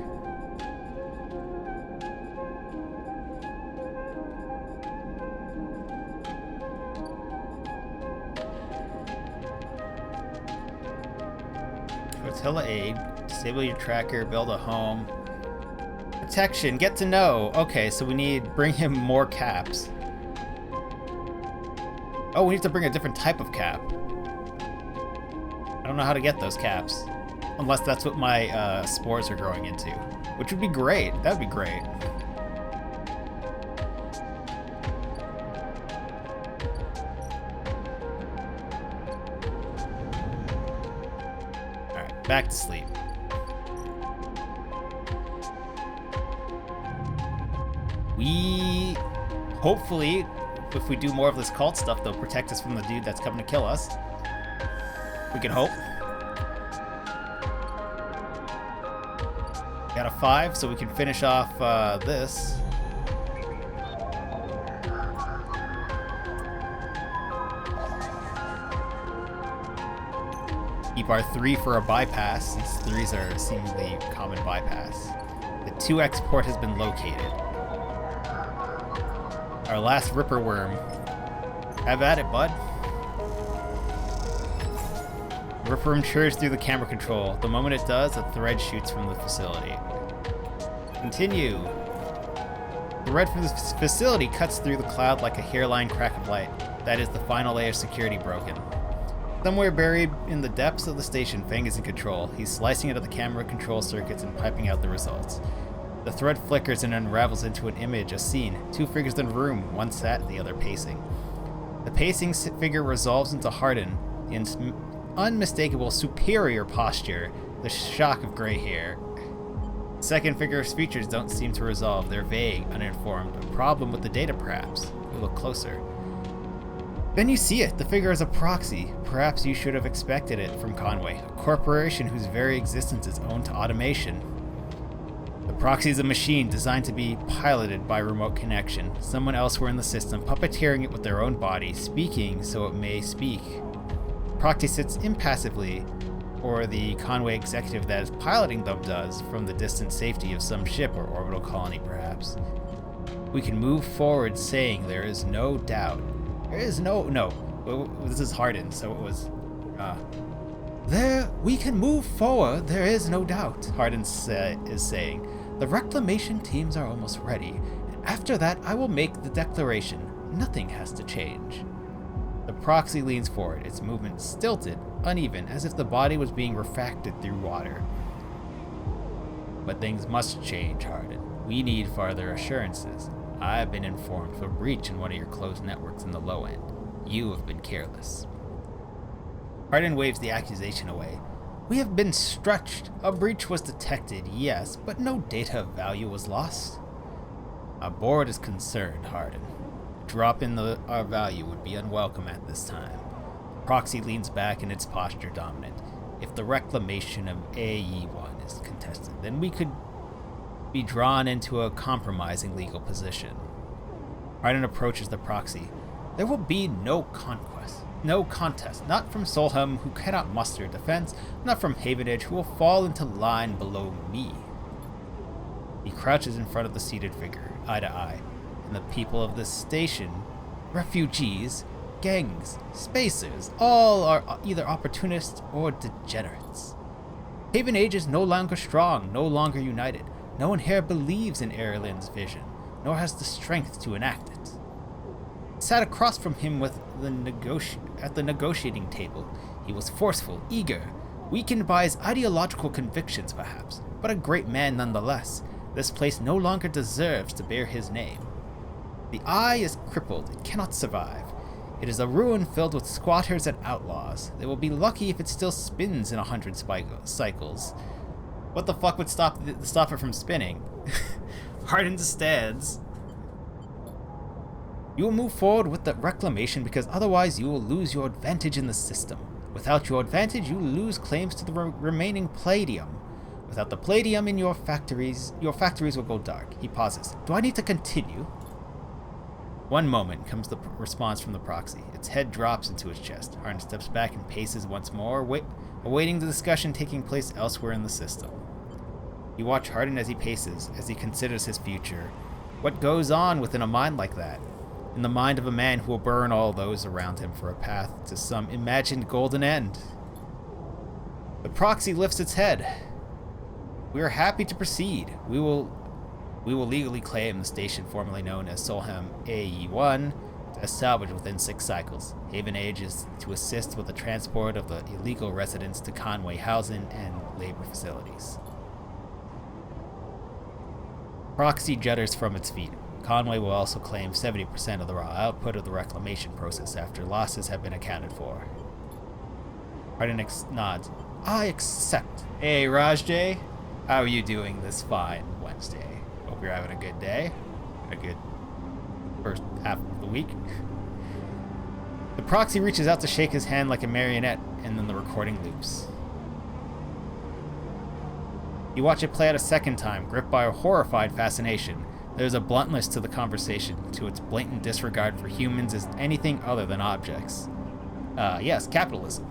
[SPEAKER 1] Flotilla aid, disable your tracker, build a home. Protection, get to know. Okay, so we need, bring him more caps. Oh, we need to bring a different type of cap. I don't know how to get those caps. Unless that's what my spores are growing into. Which would be great. That would be great. Alright, back to sleep. We... Hopefully, if we do more of this cult stuff, they'll protect us from the dude that's coming to kill us. We can hope. Got a 5, so we can finish off this. Keep our 3 for a bypass, since 3s are seemingly common bypass. The 2x port has been located. Our last Ripper Worm. Have at it, bud. Ripper Worm churns through the camera control. The moment it does, a thread shoots from the facility. Continue. The thread from this facility cuts through the cloud like a hairline crack of light. That is the final layer of security broken. Somewhere buried in the depths of the station, Fang is in control. He's slicing into the camera control circuits and piping out the results. The thread flickers and unravels into an image, a scene. 2 figures in a room, one sat, the other pacing. The pacing figure resolves into Hardin, the unmistakable superior posture, the shock of gray hair. Second figure's features don't seem to resolve. They're vague, uninformed. A problem with the data, perhaps. You look closer. Then you see it. The figure is a proxy. Perhaps you should have expected it from Conway, a corporation whose very existence is owned to automation. The proxy is a machine designed to be piloted by remote connection. Someone elsewhere in the system puppeteering it with their own body, speaking so it may speak. The proxy sits impassively, or the Conway executive that is piloting them does, from the distant safety of some ship or orbital colony, perhaps. We can move forward saying there is no doubt. There is no. This is Hardin, so it was. We can move forward, there is no doubt, Hardin is saying. The reclamation teams are almost ready, and after that I will make the declaration. Nothing has to change. The proxy leans forward, its movement stilted, uneven, as if the body was being refracted through water. But things must change, Hardin. We need further assurances. I've been informed of a breach in one of your closed networks in the low end. You have been careless. Hardin waves the accusation away. We have been stretched. A breach was detected, yes, but no data of value was lost. Our board is concerned, Hardin. A drop in our value would be unwelcome at this time. The proxy leans back in its posture dominant. If the reclamation of AE-1 is contested, then we could be drawn into a compromising legal position. Hardin approaches the proxy. There will be no conquest. No contest, not from Solheim, who cannot muster defense, not from Havenage, who will fall into line below me. He crouches in front of the seated figure, eye to eye, and the people of this station, refugees, gangs, spacers, all are either opportunists or degenerates. Havenage is no longer strong, no longer united. No one here believes in Erlin's vision, nor has the strength to enact it. Sat across from him at the negotiating table. He was forceful, eager, weakened by his ideological convictions perhaps, but a great man nonetheless. This place no longer deserves to bear his name. The eye is crippled, it cannot survive. It is a ruin filled with squatters and outlaws. They will be lucky if it still spins in 100 cycles. What the fuck would stop it from spinning? Hardin stands. You will move forward with the reclamation because otherwise you will lose your advantage in the system. Without your advantage, you lose claims to the remaining palladium. Without the palladium in your factories will go dark. He pauses. Do I need to continue? One moment comes the response from the proxy. Its head drops into its chest. Hardin steps back and paces once more, awaiting the discussion taking place elsewhere in the system. You watch Hardin as he paces, as he considers his future. What goes on within a mind like that? In the mind of a man who will burn all those around him for a path to some imagined golden end. The proxy lifts its head. We are happy to proceed. We will legally claim the station formerly known as Solheim AE-1 as salvage within 6 cycles. Havenage is to assist with the transport of the illegal residents to Conway housing and labor facilities. Proxy judders from its feet. Conway will also claim 70% of the raw output of the reclamation process after losses have been accounted for. Hardin nods. I accept. Hey, Rajjay. How are you doing this fine Wednesday? Hope you're having a good day. A good first half of the week. The proxy reaches out to shake his hand like a marionette, and then the recording loops. You watch it play out a second time, gripped by a horrified fascination. There's a bluntness to the conversation, to its blatant disregard for humans as anything other than objects. Yes, capitalism.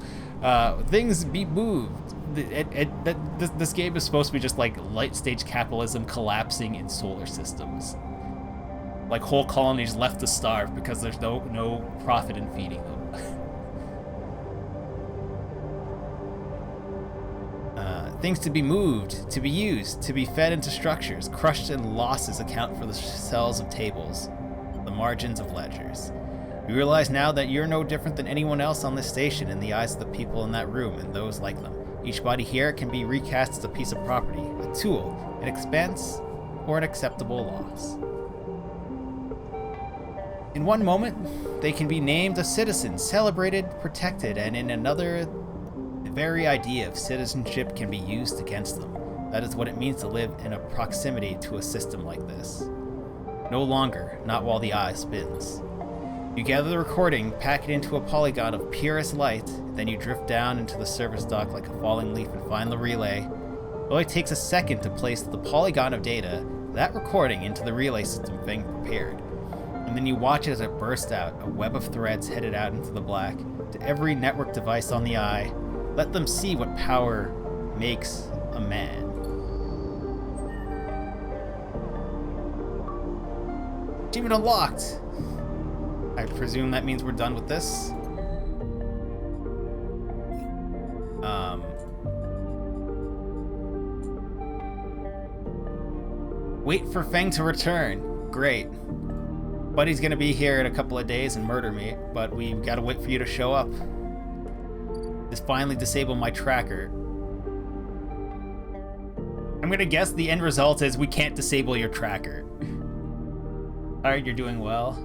[SPEAKER 1] Things be moved. This game is supposed to be just like light stage capitalism collapsing in solar systems. Like whole colonies left to starve because there's no profit in feeding them. Things to be moved, to be used, to be fed into structures. Crushed and losses account for the cells of tables, the margins of ledgers. You realize now that you're no different than anyone else on this station in the eyes of the people in that room and those like them. Each body here can be recast as a piece of property, a tool, an expense, or an acceptable loss. In one moment, they can be named a citizen, celebrated, protected, and in another, the very idea of citizenship can be used against them. That is what it means to live in a proximity to a system like this. No longer, not while the eye spins. You gather the recording, pack it into a polygon of purest light, then you drift down into the service dock like a falling leaf and find the relay. It only takes a second to place the polygon of data, that recording, into the relay system being prepared. And then you watch it as it bursts out, a web of threads headed out into the black, to every network device on the eye. Let them see what power makes a man. Achievement unlocked! I presume that means we're done with this. Wait for Feng to return. Great. Buddy's gonna be here in a couple of days and murder me, but we've gotta wait for you to show up. Just finally disable my tracker. I'm gonna guess the end result is we can't disable your tracker. Alright, you're doing well.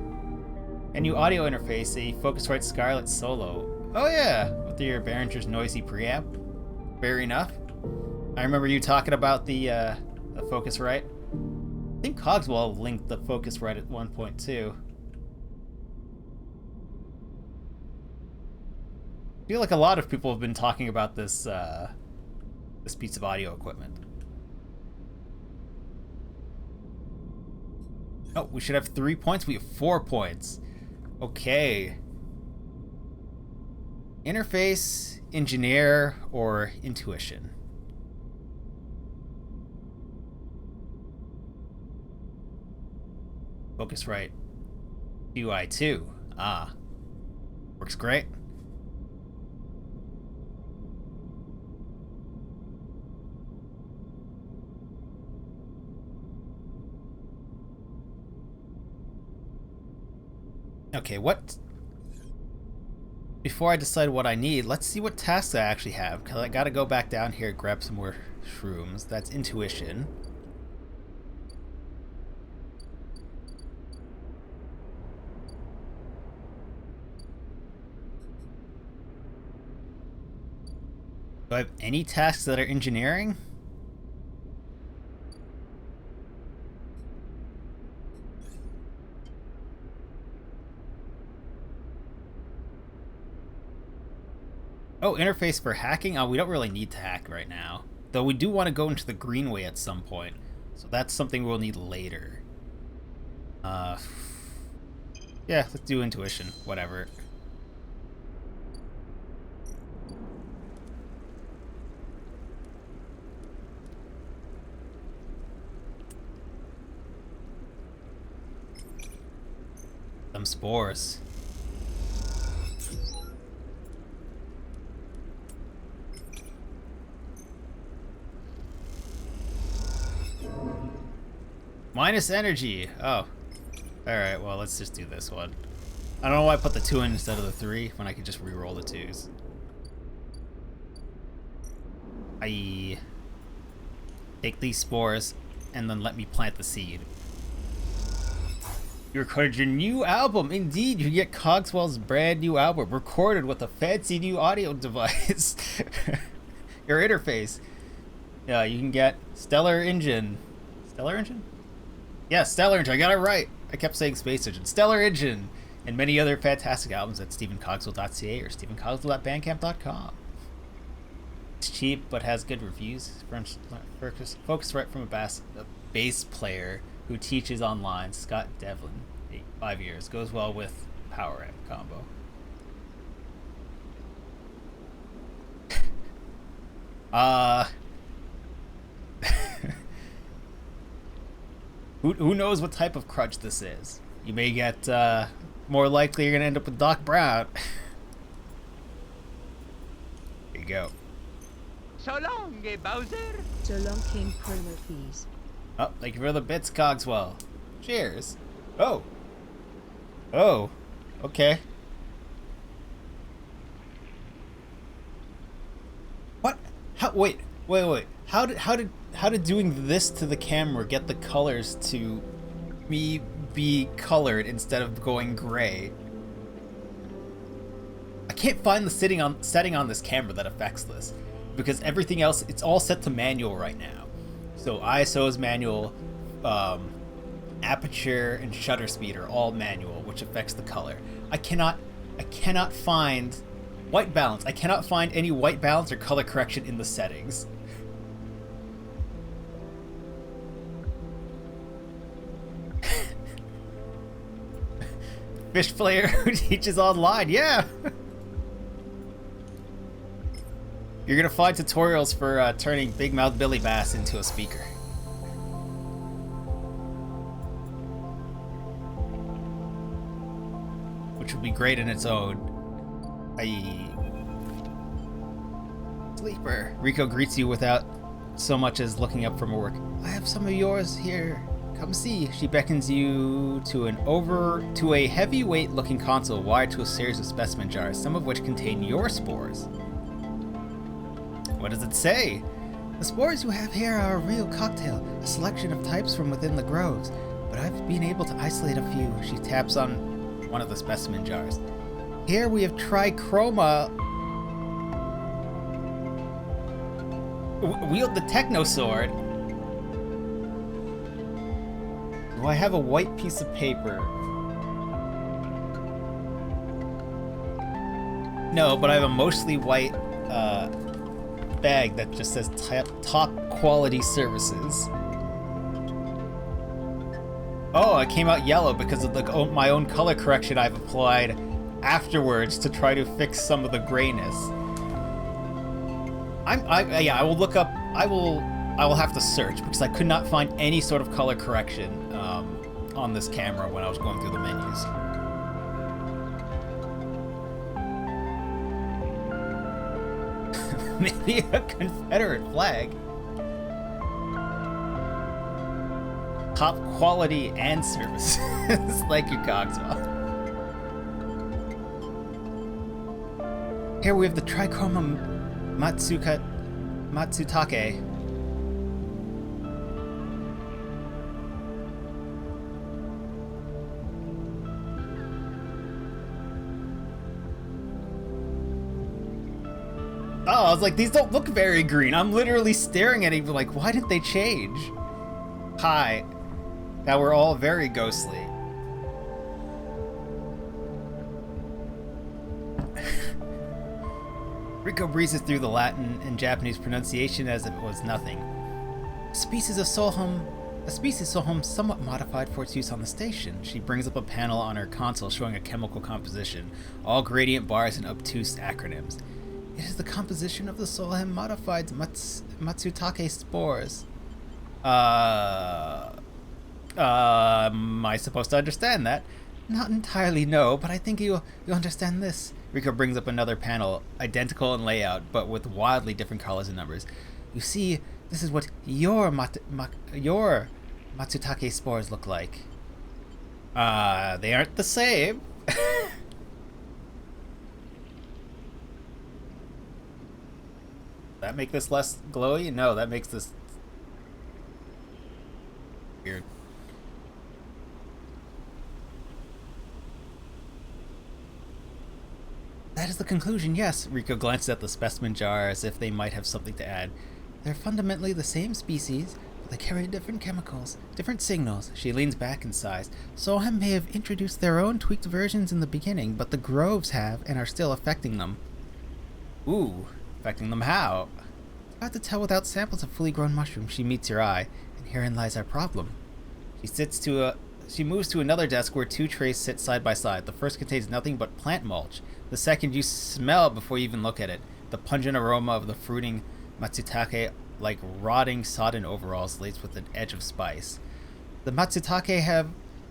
[SPEAKER 1] A new audio interface, a Focusrite Scarlett Solo. Oh yeah, with your Behringer's noisy preamp. Fair enough. I remember you talking about the Focusrite. I think Cogswell linked the Focusrite at one point too. I feel like a lot of people have been talking about this this piece of audio equipment. Oh, we should have 3 points. We have 4 points. Okay. Interface, engineer, or intuition? Focusrite UI2. Ah. Works great. Okay, what? Before I decide what I need, let's see what tasks I actually have, because I gotta go back down here and grab some more shrooms. That's intuition. Do I have any tasks that are engineering? Oh, interface for hacking? Oh, we don't really need to hack right now. Though we do want to go into the Greenway at some point. So that's something we'll need later. Yeah, let's do intuition. Whatever. Some spores. Minus energy. Oh. Alright, well, let's just do this one. I don't know why I put the 2 in instead of the 3 when I could just re-roll the 2s. I take these spores and then let me plant the seed. You recorded your new album. Indeed, you get Cogswell's brand new album recorded with a fancy new audio device. Your interface. Yeah, you can get Stellar Engine. Stellar Engine? Yeah, Stellar Engine. I got it right. I kept saying Space Engine. Stellar Engine. And many other fantastic albums at stephencogswell.ca or stephencogswell.bandcamp.com. It's cheap, but has good reviews. Focusrite from a bass player who teaches online, Scott Devlin, 5 years. Goes well with Power Amp combo. Who knows what type of crutch this is? You may get, more likely you're gonna end up with Doc Brown. There you go.
[SPEAKER 3] So long, Bowser.
[SPEAKER 4] So long, King Promo fees.
[SPEAKER 1] Oh, thank you for the bits, Cogswell. Cheers. Oh. Oh. Okay. What? How? Wait. How did doing this to the camera get the colors to me be colored instead of going gray. I can't find the setting on this camera that affects this, because everything else, it's all set to manual right now. So ISO is manual, aperture and shutter speed are all manual, which affects the color. I cannot find white balance. I cannot find any white balance or color correction in the settings. Fish player who teaches online, yeah. You're gonna find tutorials for turning Big Mouth Billy Bass into a speaker. Which would be great in its own. Sleeper. Rico greets you without so much as looking up from work. I have some of yours here. Come see. She beckons you to a heavyweight looking console wired to a series of specimen jars, some of which contain your spores. What does it say? The spores you have here are a real cocktail, a selection of types from within the groves, but I've been able to isolate a few. She taps on one of the specimen jars. Here we have Trichroma. Wield the Techno Sword. Do I have a white piece of paper? No, but I have a mostly white bag that just says top quality services. Oh, it came out yellow because of my own color correction I've applied afterwards to try to fix some of the grayness. I will look up. I will have to search because I could not find any sort of color correction on this camera when I was going through the menus. Maybe a Confederate flag. Top quality and services. Thank you, Cogswell. Here we have the Trichroma Matsutake. Oh, I was like, these don't look very green. I'm literally staring at it like, why didn't they change? Hi. Now we're all very ghostly. Rico breezes through the Latin and Japanese pronunciation as if it was nothing. A species Sohum somewhat modified for its use on the station. She brings up a panel on her console showing a chemical composition, all gradient bars and obtuse acronyms. It is the composition of the Sohum modified Matsutake spores. Am I supposed to understand that? Not entirely, no, but I think you'll understand this. Rico brings up another panel, identical in layout, but with wildly different colors and numbers. You see, this is what your Matsutake spores look like. They aren't the same. That make this less glowy? No, that makes this weird. That is the conclusion, yes. Rico glances at the specimen jar as if they might have something to add. They're fundamentally the same species, but they carry different chemicals, different signals. She leans back and sighs. Sohum may have introduced their own tweaked versions in the beginning, but the groves have and are still affecting them. Ooh, affecting them how? It's hard to tell without samples of fully grown mushrooms. She meets your eye, and herein lies our problem. She moves to another desk where two trays sit side by side. The first contains nothing but plant mulch. The second you smell before you even look at it. The pungent aroma of the fruiting Matsutake, like rotting sodden overalls laced with an edge of spice. The Matsutake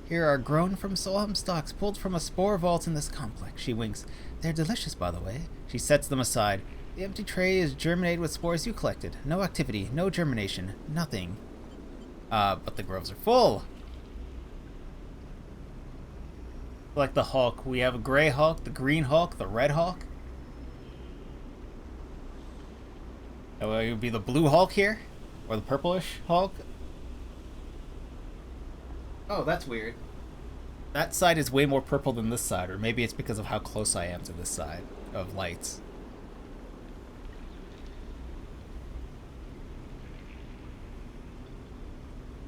[SPEAKER 1] here are grown from Sohum stalks pulled from a spore vault in this complex. She winks. They're delicious, by the way. She sets them aside. The empty tray is germinated with spores you collected. No activity, no germination, nothing. But the groves are full. Like the Hulk. We have a gray Hulk, the green Hulk, the red Hulk. It would be the blue Hulk here? Or the purplish Hulk? Oh, that's weird. That side is way more purple than this side, or maybe it's because of how close I am to this side of lights.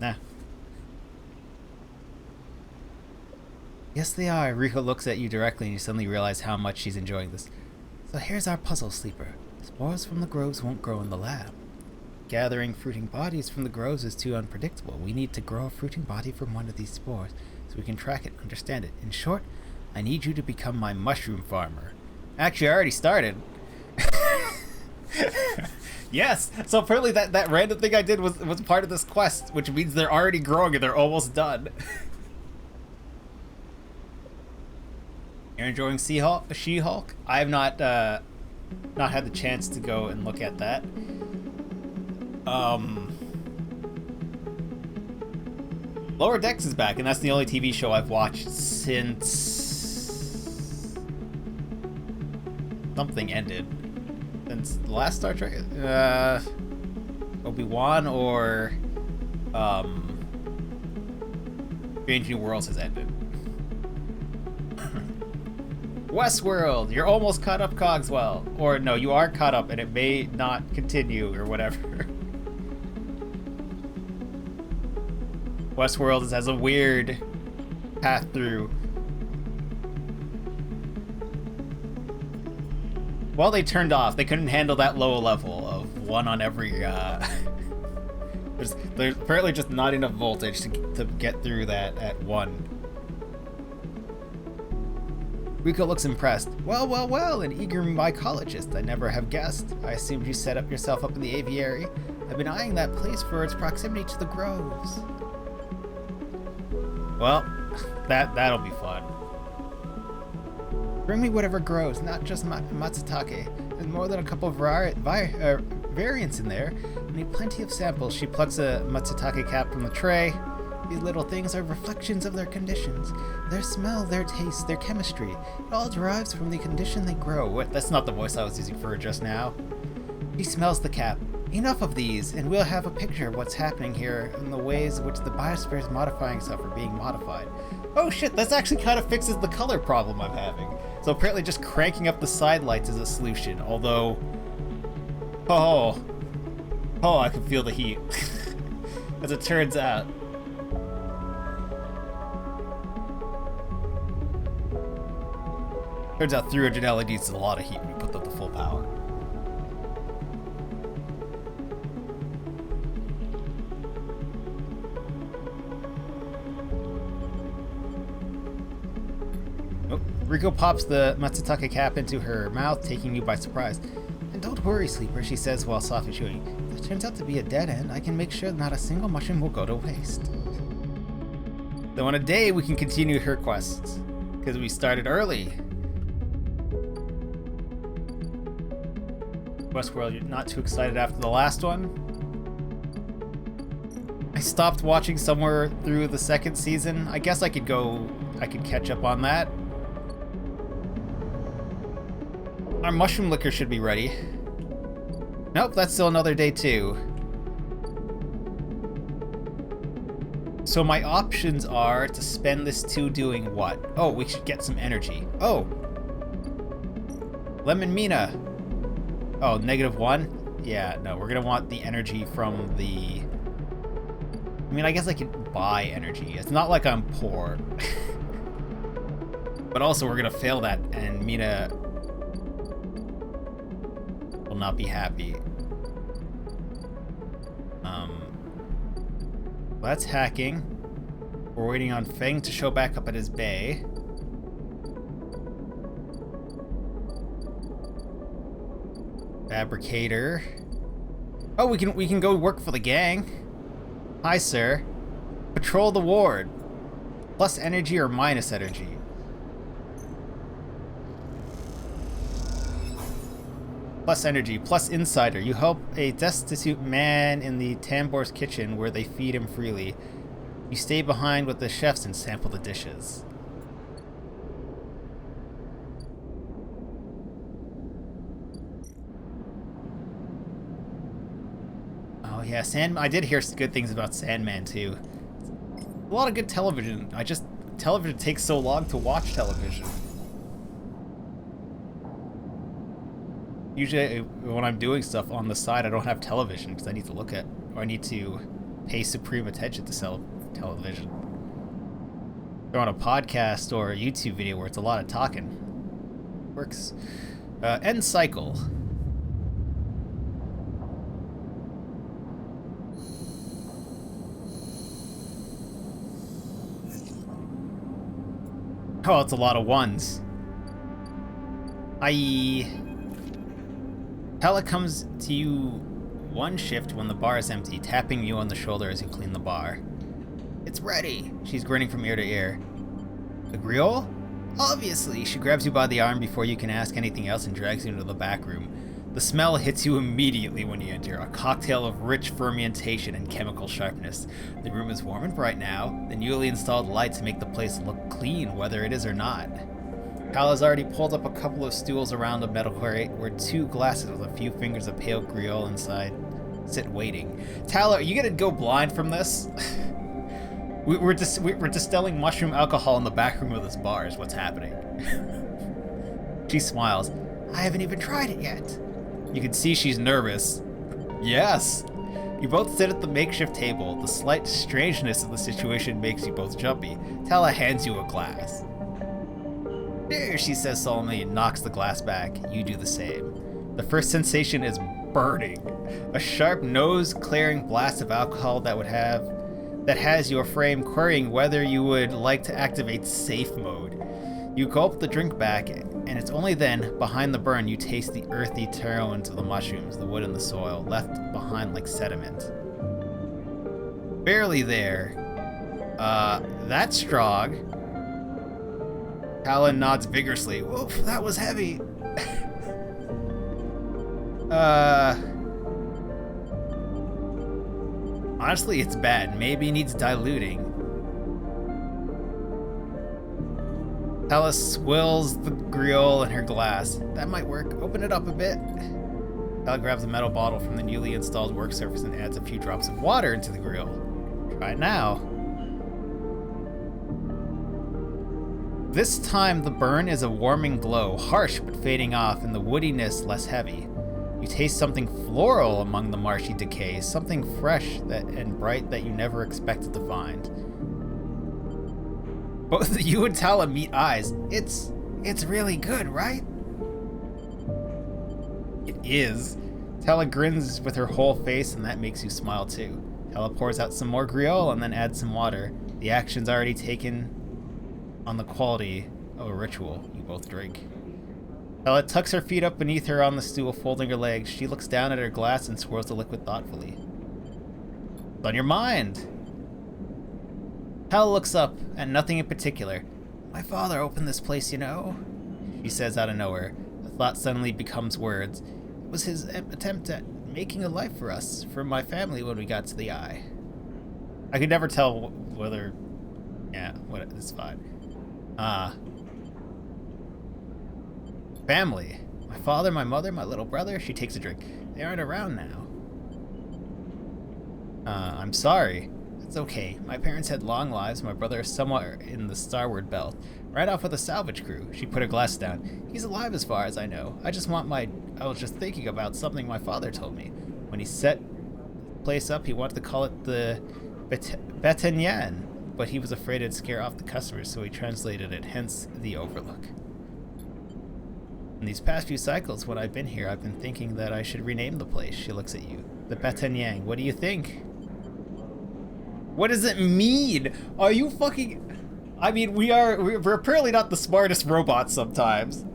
[SPEAKER 1] Nah. Yes, they are. Rico looks at you directly and you suddenly realize how much she's enjoying this. So here's our puzzle, Sleeper. Spores from the groves won't grow in the lab. Gathering fruiting bodies from the groves is too unpredictable. We need to grow a fruiting body from one of these spores so we can track it, understand it. In short, I need you to become my mushroom farmer. Actually, I already started. Yes! So apparently that random thing I did was part of this quest, which means they're already growing and they're almost done. You're enjoying She-Hulk? I have not had the chance to go and look at that. Lower Decks is back, and that's the only TV show I've watched since something ended. Since the last Star Trek, Obi-Wan or Strange New Worlds has ended. Westworld, you're almost caught up, Cogswell. Or no, you are caught up and it may not continue or whatever. Westworld has a weird path through. Well, they turned off. They couldn't handle that low level of one on every, there's apparently just not enough voltage to get through that at one. Rico looks impressed. Well, an eager mycologist. I never have guessed. I assumed you set up yourself up in the aviary. I've been eyeing that place for its proximity to the groves. Well, that'll be fun. Bring me whatever grows, not just Matsutake. There's more than a couple of variants in there. I need plenty of samples. She plucks a Matsutake cap from the tray. These little things are reflections of their conditions. Their smell, their taste, their chemistry. It all derives from the condition they grow. What? That's not the voice I was using for her just now. He smells the cap. Enough of these, and we'll have a picture of what's happening here and the ways in which the biosphere is modifying itself or being modified. Oh shit, this actually kind of fixes the color problem I'm having. So apparently just cranking up the side lights is a solution, although... Oh, I can feel the heat. As it turns out. Turns out 300 LEDs is a lot of heat when you put up the full power. Oh, Rico pops the Matsutake cap into her mouth, taking you by surprise. And don't worry, Sleeper, she says while softly chewing. If it turns out to be a dead end, I can make sure not a single mushroom will go to waste. So in a day, we can continue her quests, because we started early. Westworld, you're not too excited after the last one? I stopped watching somewhere through the second season. I guess I could catch up on that. Our mushroom liquor should be ready. Nope, that's still another day too. So my options are to spend this 2 doing what? Oh, we should get some energy. Oh! Lemon Mina! Oh, -1? Yeah, no, we're gonna want the energy from the... I mean, I guess I could buy energy. It's not like I'm poor. But also, we're gonna fail that, and Mina will not be happy. That's hacking. We're waiting on Feng to show back up at his bay. Fabricator. Oh, we can go work for the gang. Hi, sir. Patrol the ward. Plus energy or minus energy? Plus energy, plus insider. You help a destitute man in the Tambor's kitchen where they feed him freely. You stay behind with the chefs and sample the dishes. Oh yeah, I did hear good things about Sandman too. A lot of good television. I just television takes so long to watch television? Usually when I'm doing stuff on the side, I don't have television because I need to look at, or I need to pay supreme attention to television. Or on a podcast or a YouTube video where it's a lot of talking. Works. End cycle. Oh, it's a lot of ones. Tala comes to you one shift when the bar is empty, tapping you on the shoulder as you clean the bar. It's ready, she's grinning from ear to ear. The griot? Obviously, she grabs you by the arm before you can ask anything else and drags you into the back room. The smell hits you immediately when you enter, a cocktail of rich fermentation and chemical sharpness. The room is warm and bright now. The newly installed lights make the place look clean, whether it is or not. Kyle has already pulled up a couple of stools around a metal crate where 2 glasses with a few fingers of pale griot inside sit waiting. Tala, are you gonna go blind from this? We're distilling mushroom alcohol in the back room of this bar is what's happening. She smiles. I haven't even tried it yet. You can see she's nervous. Yes. You both sit at the makeshift table. The slight strangeness of the situation makes you both jumpy. Tala hands you a glass. There, she says solemnly and knocks the glass back. You do the same. The first sensation is burning. A sharp nose-clearing blast of alcohol that has your frame querying whether you would like to activate safe mode. You gulp the drink back, and it's only then, behind the burn, you taste the earthy terroins of the mushrooms, the wood and the soil, left behind like sediment. Barely there. That's strong. Talon nods vigorously. Woof, that was heavy. Honestly, it's bad. Maybe it needs diluting. Tala swills the griot in her glass. That might work. Open it up a bit. Tala grabs a metal bottle from the newly installed work surface and adds a few drops of water into the griot. Try it now. This time the burn is a warming glow, harsh but fading off, and the woodiness less heavy. You taste something floral among the marshy decays, something fresh and bright that you never expected to find. Both you and Tala meet eyes. It's really good, right? It is. Tala grins with her whole face, and that makes you smile too. Tala pours out some more griot and then adds some water. The action's already taken on the quality of a ritual. You both drink. Tala tucks her feet up beneath her on the stool, folding her legs. She looks down at her glass and swirls the liquid thoughtfully. What's on your mind? Tala looks up, at nothing in particular. My father opened this place, you know, she says out of nowhere. The thought suddenly becomes words. It was his attempt at making a life for us, for my family when we got to the Eye. I could never tell whether... Yeah, it's fine. Family. My father, my mother, my little brother. She takes a drink. They aren't around now. I'm sorry. It's okay. My parents had long lives. My brother is somewhere in the starward belt. Right off with a salvage crew. She put her glass down. He's alive as far as I know. I was just thinking about something my father told me. When he set the place up, he wanted to call it the Betanyan, but he was afraid it'd scare off the customers, so he translated it, hence the Overlook. In these past few cycles, when I've been here, I've been thinking that I should rename the place. She looks at you. The Betanyang. What do you think? What does it mean? Are you fucking... I mean, we're apparently not the smartest robots sometimes.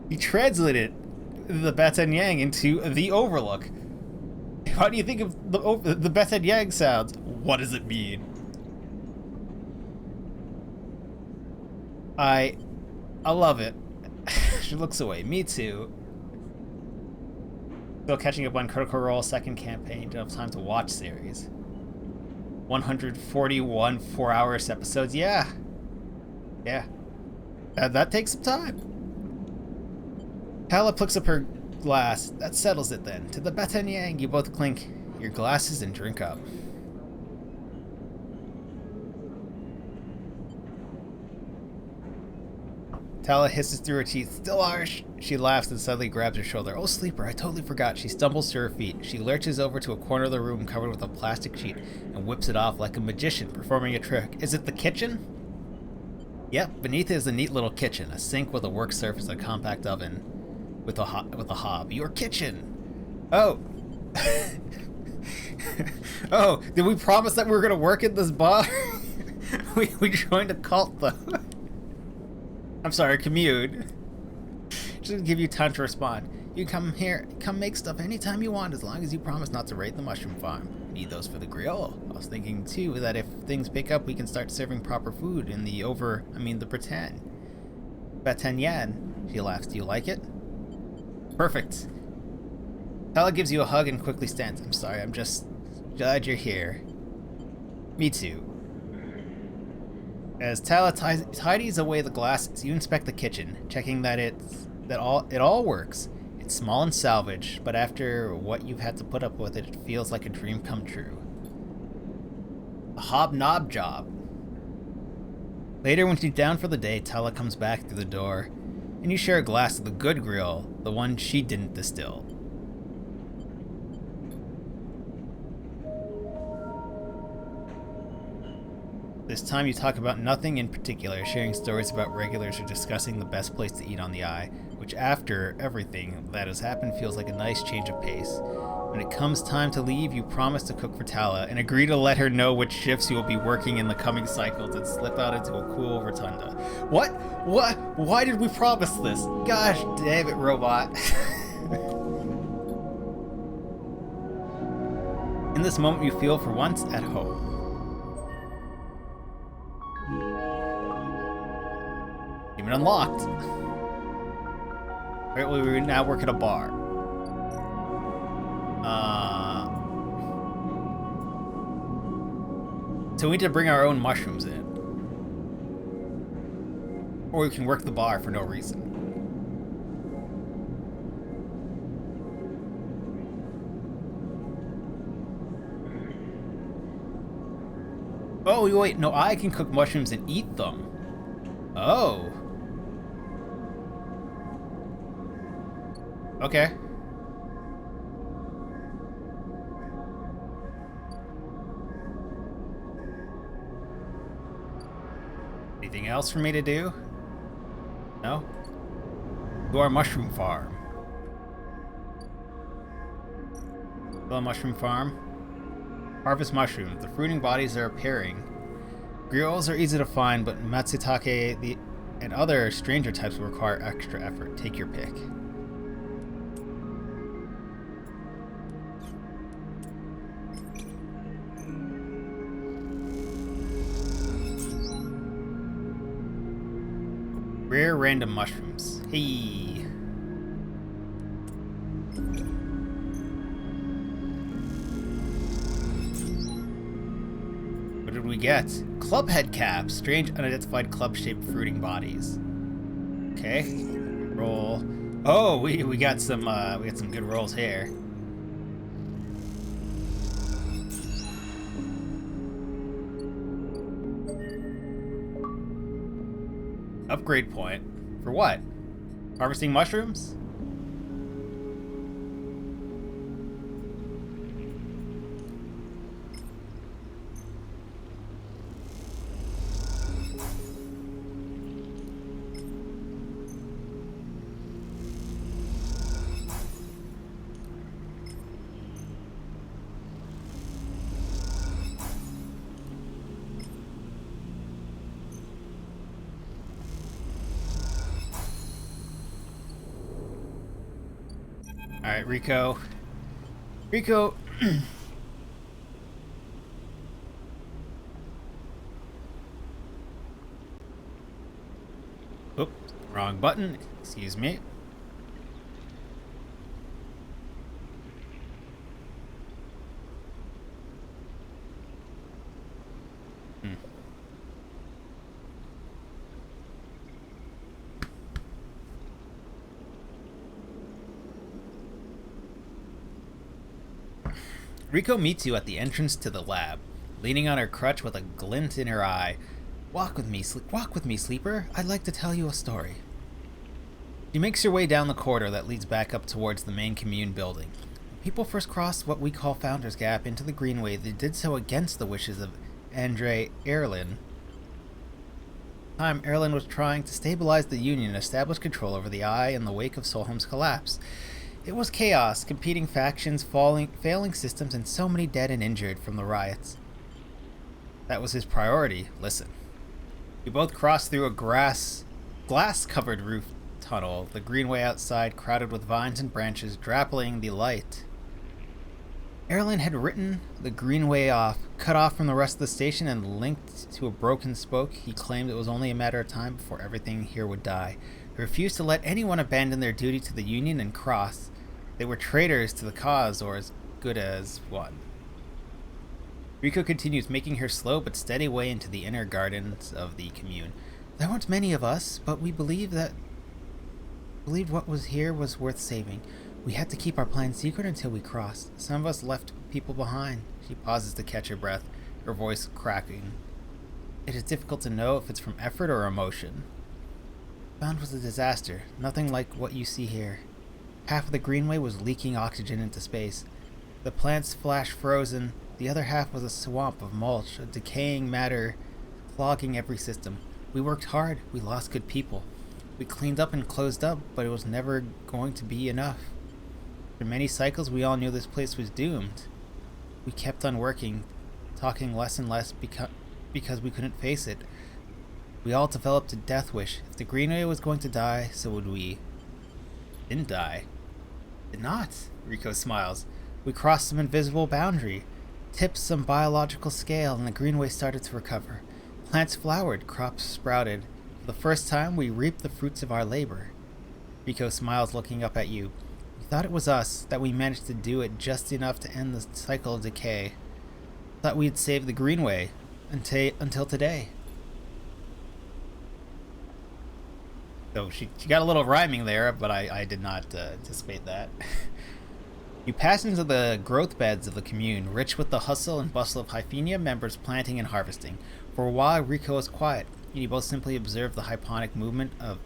[SPEAKER 1] He translated the Betanyang into the Overlook. How do you think of the Betanyang sounds? What does it mean? I love it. She looks away. Me too. Still catching up on Critical Role second campaign. Don't have time to watch series. 141 4-hour episodes. Yeah. That takes some time. Tala picks up her glass. That settles it then. To the Betanyang, you both clink your glasses and drink up. Tala hisses through her teeth. Still harsh. She laughs and suddenly grabs her shoulder. Oh, Sleeper, I totally forgot. She stumbles to her feet. She lurches over to a corner of the room covered with a plastic sheet and whips it off like a magician performing a trick. Is it the kitchen? Yep, beneath it is a neat little kitchen, a sink with a work surface, a compact oven with a hob. Your kitchen! Oh. Oh, did we promise that we were going to work at this bar? we joined a cult, though. I'm sorry, commute. Just to give you time to respond. You can come make stuff anytime you want, as long as you promise not to raid the mushroom farm. Need those for the grill. I was thinking too that if things pick up, we can start serving proper food in the pretend. Batanyan. She laughs. Do you like it? Perfect. Tala gives you a hug and quickly stands. I'm sorry, I'm just glad you're here. Me too. As Tala tidies away the glasses, you inspect the kitchen, checking that it all works. It's small and salvaged, but after what you've had to put up with it feels like a dream come true. A hobnob job. Later, when she's down for the day, Tala comes back through the door, and you share a glass of the good grill, the one she didn't distill. This time you talk about nothing in particular, sharing stories about regulars or discussing the best place to eat on the Eye, which after everything that has happened feels like a nice change of pace. When it comes time to leave, you promise to cook for Tala and agree to let her know which shifts you will be working in the coming cycles and slip out into a cool rotunda. What? Why did we promise this? Gosh damn it, robot. In this moment you feel for once at home. Even unlocked. Right, well, we now work at a bar. So we need to bring our own mushrooms in. Or we can work the bar for no reason. Oh, wait, no, I can cook mushrooms and eat them. Oh. Okay. Anything else for me to do? No? To our mushroom farm. Hello, mushroom farm. Harvest mushrooms. The fruiting bodies are appearing. Grills are easy to find, but Matsutake and other stranger types will require extra effort. Take your pick. Rare random mushrooms. Hey. What did we get? Club head caps. Strange unidentified club-shaped fruiting bodies. Okay. Roll. Oh, we got some good rolls here. Upgrade point. For what? Harvesting mushrooms? Alright, Rico. Rico. Oops, wrong button. Excuse me. Rico meets you at the entrance to the lab, leaning on her crutch with a glint in her eye. Walk with me, sleeper. I'd like to tell you a story. She makes her way down the corridor that leads back up towards the main commune building. When people first crossed what we call Founders Gap into the Greenway, they did so against the wishes of Andre Erlin. At the time, Erlin was trying to stabilize the Union and establish control over the Eye in the wake of Solheim's collapse. It was chaos, competing factions, failing systems, and so many dead and injured from the riots. That was his priority. Listen. We both crossed through a glass-covered roof tunnel, the greenway outside crowded with vines and branches, drappling the light. Erlin had written the greenway off, cut off from the rest of the station and linked to a broken spoke. He claimed it was only a matter of time before everything here would die. He refused to let anyone abandon their duty to the Union and cross. They were traitors to the cause, or as good as one. Rico continues, making her slow but steady way into the inner gardens of the commune. There weren't many of us, but we believed what was here was worth saving. We had to keep our plan secret until we crossed. Some of us left people behind. She pauses to catch her breath, her voice cracking. It is difficult to know if it's from effort or emotion. Found was a disaster, nothing like what you see here. Half of the greenway was leaking oxygen into space. The plants flash frozen. The other half was a swamp of mulch, a decaying matter clogging every system. We worked hard. We lost good people. We cleaned up and closed up, but it was never going to be enough. After many cycles, we all knew this place was doomed. We kept on working, talking less and less because we couldn't face it. We all developed a death wish. If the Greenway was going to die, so would we. Didn't die. Did not. Rico smiles. We crossed some invisible boundary, tipped some biological scale, and the Greenway started to recover. Plants flowered, crops sprouted. For the first time, we reaped the fruits of our labor. Rico smiles, looking up at you. We thought it was us, that we managed to do it just enough to end the cycle of decay. Thought we'd save the Greenway until today. So she got a little rhyming there, but I did not anticipate that. You pass into the growth beds of the commune, rich with the hustle and bustle of Hyphenia members planting and harvesting. For a while, Rico was quiet, and you both simply observed the hypnotic movement of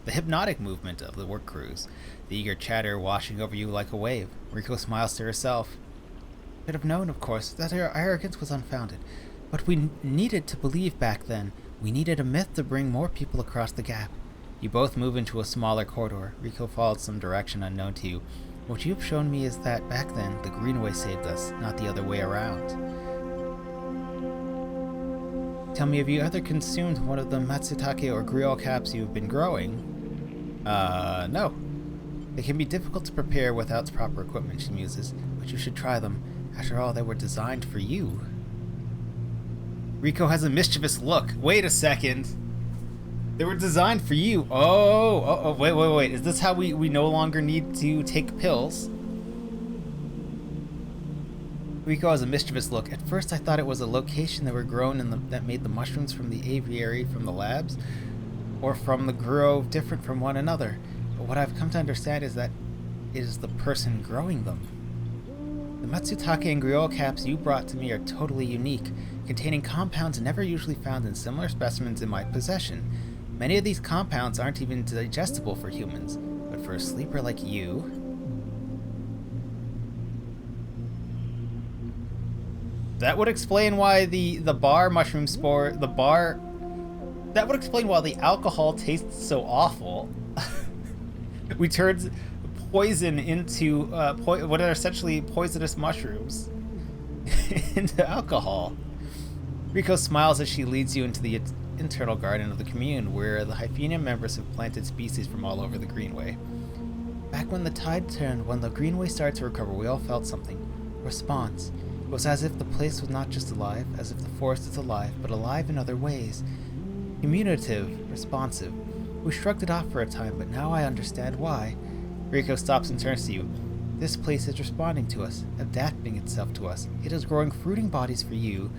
[SPEAKER 1] the work crews, the eager chatter washing over you like a wave. Rico smiles to herself. Should have known, of course, that her arrogance was unfounded, but we needed to believe back then. We needed a myth to bring more people across the gap. You both move into a smaller corridor. Rico followed some direction unknown to you. What you've shown me is that back then, the Greenway saved us, not the other way around. Tell me, have you ever consumed one of the Matsutake or Griot caps you've been growing? No. They can be difficult to prepare without proper equipment, she muses, but you should try them. After all, they were designed for you. Rico has a mischievous look. Wait a second. They were designed for you. Oh, wait. Is this how we no longer need to take pills? Rico has a mischievous look. At first I thought it was a location that were grown that made the mushrooms from the aviary from the labs, or from the grove different from one another. But what I've come to understand is that it is the person growing them. The Matsutake and Griot caps you brought to me are totally unique, containing compounds never usually found in similar specimens in my possession. Many of these compounds aren't even digestible for humans, but for a sleeper like you... That would explain why the bar mushroom spore... That would explain why the alcohol tastes so awful. We turned poison into what are essentially poisonous mushrooms into alcohol. Rico smiles as she leads you into the internal garden of the commune, where the Hyphenia members have planted species from all over the Greenway. Back when the tide turned, when the Greenway started to recover, we all felt something. Response. It was as if the place was not just alive, as if the forest is alive, but alive in other ways. Communicative, responsive. We shrugged it off for a time, but now I understand why. Rico stops and turns to you. This place is responding to us, adapting itself to us. It is growing fruiting bodies for you.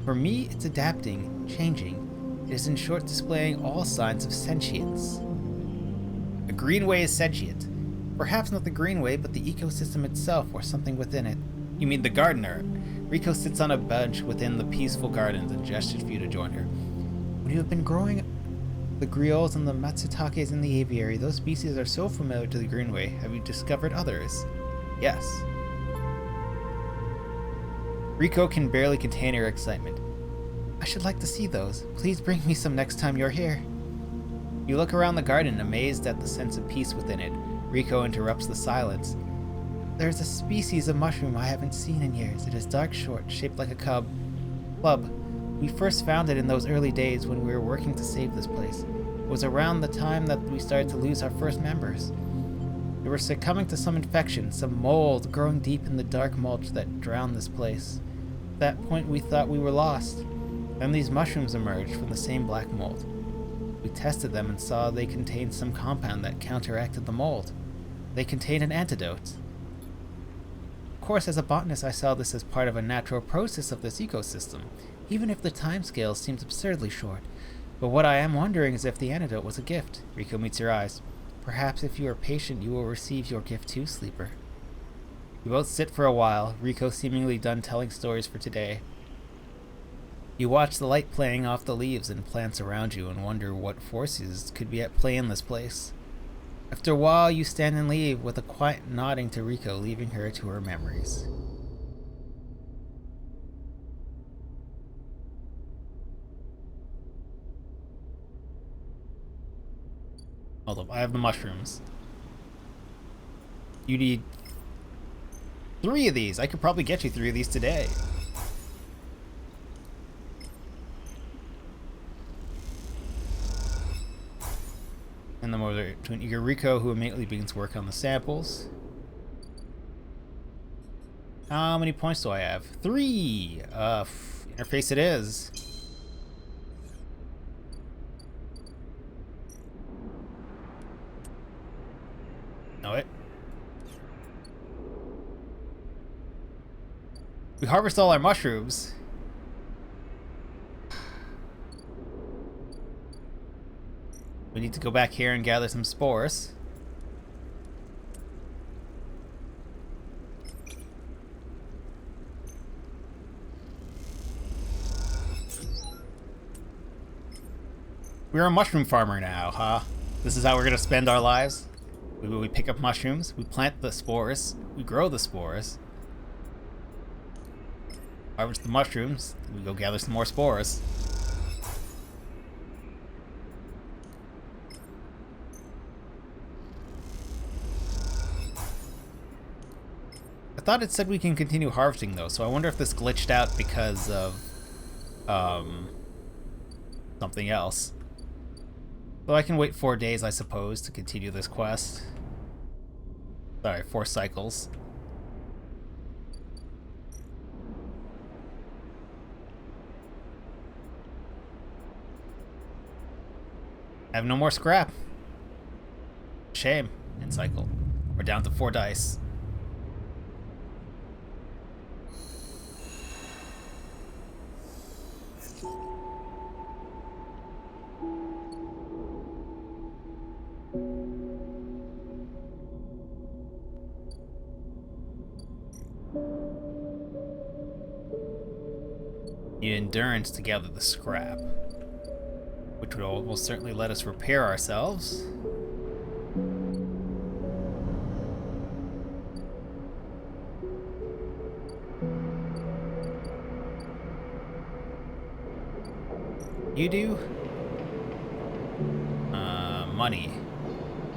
[SPEAKER 1] For me, it's adapting, changing. It is in short displaying all signs of sentience. The Greenway is sentient. Perhaps not the Greenway, but the ecosystem itself, or something within it. You mean the gardener? Rico sits on a bench within the peaceful gardens and gestures for you to join her. When you have been growing The griots and the matsutakes in the aviary, those species are so familiar to the Greenway. Have you discovered others? Yes. Riko can barely contain her excitement. I should like to see those. Please bring me some next time you're here. You look around the garden, amazed at the sense of peace within it. Riko interrupts the silence. There's a species of mushroom I haven't seen in years. It is dark short, shaped like a club. We first found it in those early days when we were working to save this place. It was around the time that we started to lose our first members. They were succumbing to some infection, some mold growing deep in the dark mulch that drowned this place. At that point we thought we were lost. Then these mushrooms emerged from the same black mold. We tested them and saw they contained some compound that counteracted the mold. They contained an antidote. Of course, as a botanist, I saw this as part of a natural process of this ecosystem, even if the timescale seems absurdly short. But what I am wondering is if the antidote was a gift. Riko meets her eyes. Perhaps if you are patient, you will receive your gift too, Sleeper. You both sit for a while, Riko seemingly done telling stories for today. You watch the light playing off the leaves and plants around you and wonder what forces could be at play in this place. After a while, you stand and leave with a quiet nodding to Riko, leaving her to her memories. Hold up, I have the mushrooms. You need 3 of these. I could probably get you 3 of these today. And then over to an eager Riko, who immediately begins work on the samples. How many points do I have? 3! Interface it is. Know it. We harvest all our mushrooms. We need to go back here and gather some spores. We're a mushroom farmer now, huh? This is how we're gonna spend our lives? We pick up mushrooms, we plant the spores, we grow the spores, harvest the mushrooms, we go gather some more spores. I thought it said we can continue harvesting though, so I wonder if this glitched out because of something else. So I can wait 4 days, I suppose, to continue this quest. Sorry, 4 cycles. I have no more scrap. Shame. End cycle. We're down to 4 dice. Need endurance to gather the scrap, which would almost certainly let us repair ourselves. You do? Money.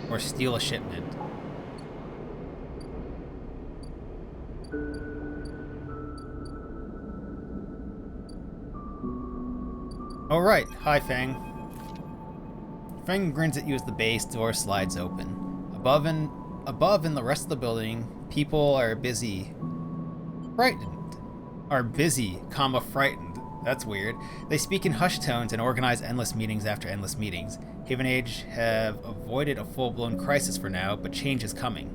[SPEAKER 1] Or steal a shipment. Alright, hi Fang. Fang grins at you as the base door slides open. Above in the rest of the building, people are busy, frightened. Frightened. That's weird. They speak in hushed tones and organize endless meetings after endless meetings. Haven Age have avoided a full-blown crisis for now, but change is coming.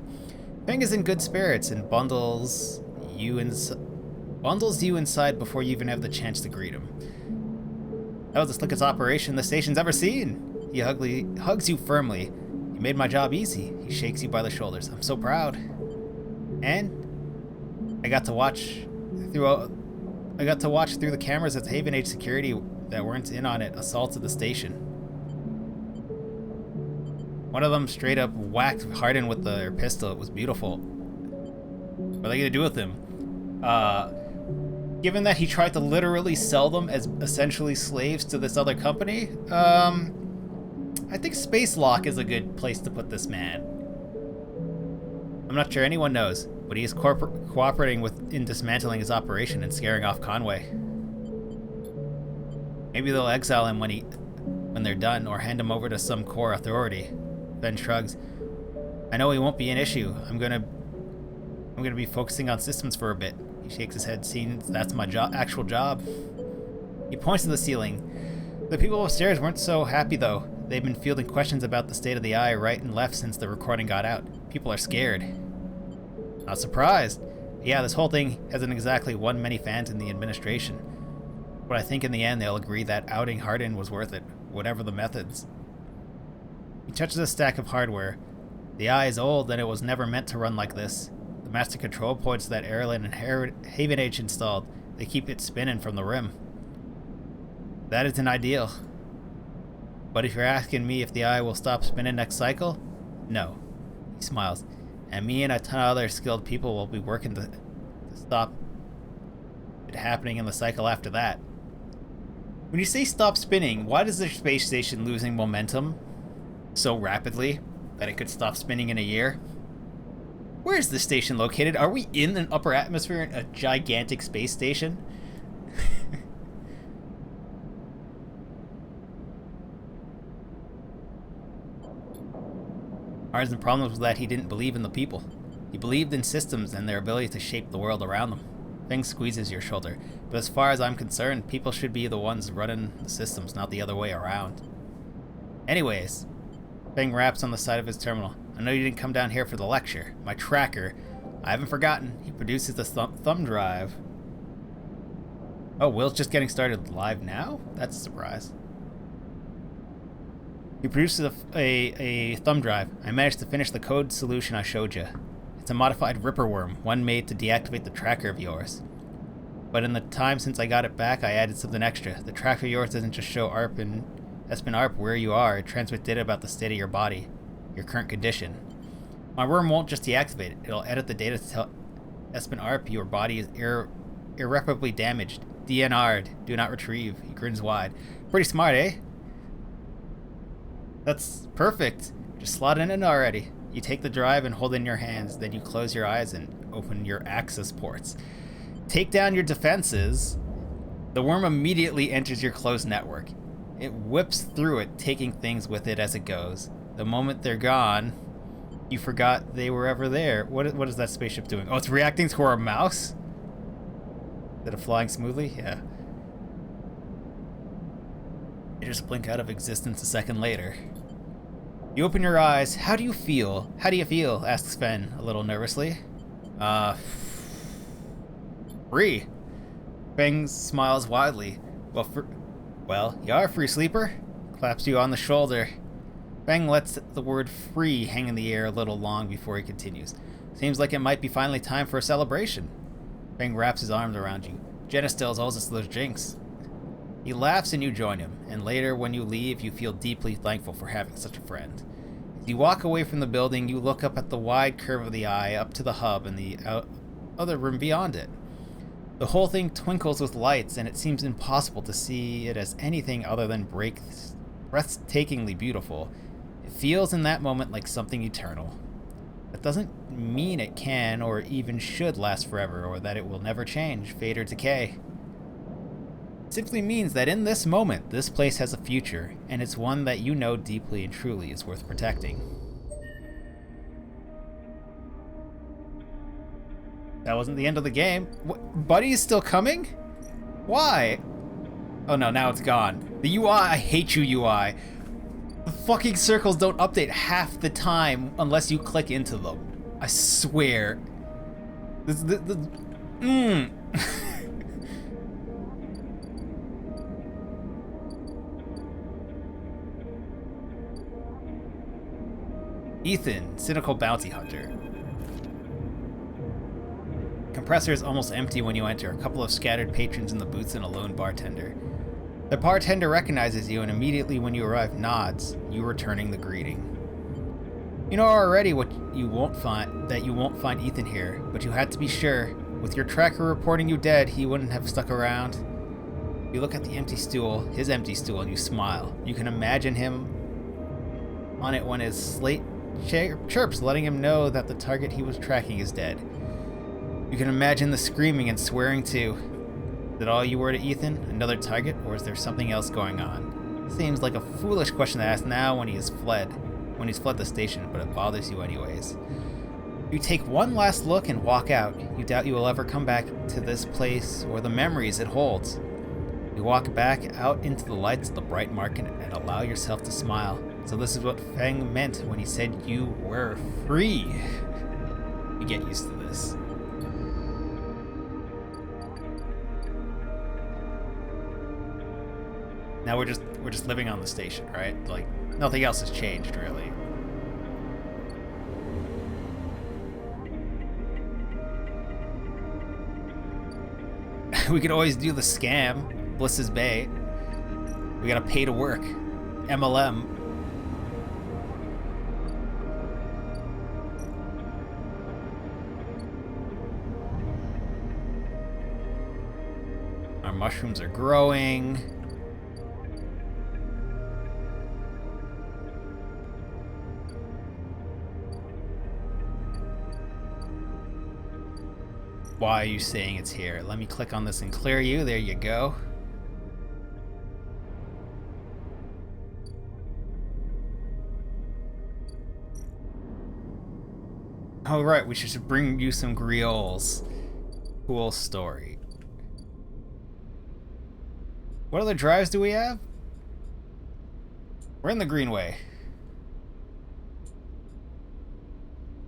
[SPEAKER 1] Fang is in good spirits and bundles you inside before you even have the chance to greet him. That was the slickest operation the station's ever seen. He hugs you firmly. You made my job easy. He shakes you by the shoulders. I'm so proud. And I got to watch through the cameras as Haven Age security that weren't in on it assaulted the station. One of them straight up whacked Hardin with their pistol. It was beautiful. What are they gonna do with him? Given that he tried to literally sell them as essentially slaves to this other company, I think Space Lock is a good place to put this man. I'm not sure anyone knows, but he is cooperating in dismantling his operation and scaring off Conway. Maybe they'll exile him when they're done, or hand him over to some core authority. Ben shrugs. I know he won't be an issue. I'm gonna be focusing on systems for a bit. He shakes his head, seeing that's my actual job. He points to the ceiling. The people upstairs weren't so happy though. They've been fielding questions about the state of the eye right and left since the recording got out. People are scared. Not surprised. Yeah, this whole thing hasn't exactly won many fans in the administration. But I think in the end they'll agree that outing Hardin was worth it, whatever the methods. He touches a stack of hardware. The eye is old and it was never meant to run like this. The master control points that Erlen and Haven H installed. They keep it spinning from the rim. That isn't ideal. But if you're asking me if the eye will stop spinning next cycle, no. He smiles. And me and a ton of other skilled people will be working to stop it happening in the cycle after that. When you say stop spinning, why does the space station losing momentum so rapidly that it could stop spinning in a year? Where is this station located? Are we in an upper atmosphere in a gigantic space station? Hardin's problem was that he didn't believe in the people. He believed in systems and their ability to shape the world around them. Feng squeezes your shoulder, but as far as I'm concerned, people should be the ones running the systems, not the other way around. Anyways, Feng raps on the side of his terminal. I know you didn't come down here for the lecture. My tracker, I haven't forgotten. He produces the thumb drive. Oh, Will's just getting started live now? That's a surprise. He produces a thumb drive. I managed to finish the code solution I showed you. It's a modified Ripper worm, one made to deactivate the tracker of yours. But in the time since I got it back, I added something extra. The tracker of yours doesn't just show Espen Arp where you are, it transmits data about the state of your body, your current condition. My worm won't just deactivate it, it'll edit the data to tell Espen Arp your body is irreparably damaged. DNR'd, do not retrieve. He grins wide. Pretty smart, eh? That's perfect. Just slot it in already. You take the drive and hold it in your hands, then you close your eyes and open your access ports. Take down your defenses. The worm immediately enters your closed network. It whips through it, taking things with it as it goes. The moment they're gone, you forgot they were ever there. What is that spaceship doing? Oh, it's reacting to our mouse? Is it flying smoothly? Yeah. You just blink out of existence a second later. You open your eyes. How do you feel? How do you feel? Asks Sven a little nervously. Free. Feng smiles widely. Well, you are a free sleeper. Claps you on the shoulder. Feng lets the word free hang in the air a little long before he continues. Seems like it might be finally time for a celebration. Feng wraps his arms around you. Jenna still owes us those drinks. He laughs and you join him, and later when you leave, you feel deeply thankful for having such a friend. As you walk away from the building, you look up at the wide curve of the eye, up to the hub and the other room beyond it. The whole thing twinkles with lights, and it seems impossible to see it as anything other than breathtakingly beautiful. It feels in that moment like something eternal. That doesn't mean it can or even should last forever, or that it will never change, fade, or decay. It simply means that in this moment, this place has a future, and it's one that you know deeply and truly is worth protecting. That wasn't the end of the game. What, Buddy is still coming? Why? Oh no, now it's gone. The UI, I hate you UI. The fucking circles don't update half the time unless you click into them. I swear. Ethan, cynical bounty hunter. Compressor is almost empty when you enter. A couple of scattered patrons in the booths and a lone bartender. The bartender recognizes you and immediately when you arrive nods, you returning the greeting. You know already what you won't find, that you won't find Ethan here, but you had to be sure. With your tracker reporting you dead, he wouldn't have stuck around. You look at the empty stool, his empty stool, and you smile. You can imagine him on it when his slate chirps, letting him know that the target he was tracking is dead. You can imagine the screaming and swearing too. Is that all you were to Ethan? Another target, or is there something else going on? Seems like a foolish question to ask now when he's fled the station, but it bothers you anyways. You take one last look and walk out. You doubt you will ever come back to this place or the memories it holds. You walk back out into the lights of the bright market and allow yourself to smile. So this is what Feng meant when he said you were free. You get used to this. Now we're just living on the station, right? Like nothing else has changed really. We could always do the scam, Bliss's Bay. We gotta pay to work. MLM. Our mushrooms are growing. Why are you saying it's here? Let me click on this and clear you. There you go. Oh right, we should bring you some griots. Cool story. What other drives do we have? We're in the Greenway.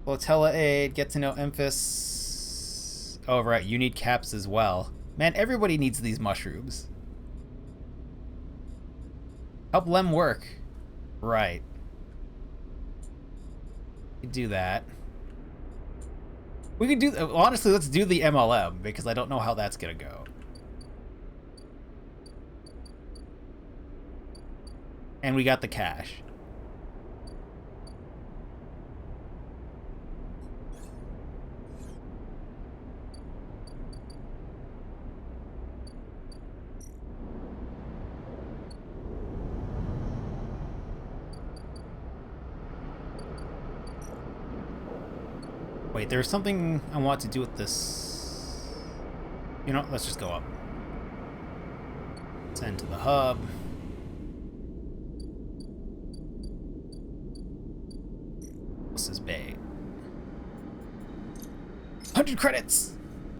[SPEAKER 1] Flotilla aid, get to know Emphas. Oh, right, you need caps as well. Man, everybody needs these mushrooms. Help Lem work. Right. We could do that. We could do... Honestly, let's do the MLM, because I don't know how that's gonna go. And we got the cash. Wait, there's something I want to do with this. You know, let's just go up. Send to the hub. This is Bay. 100 credits!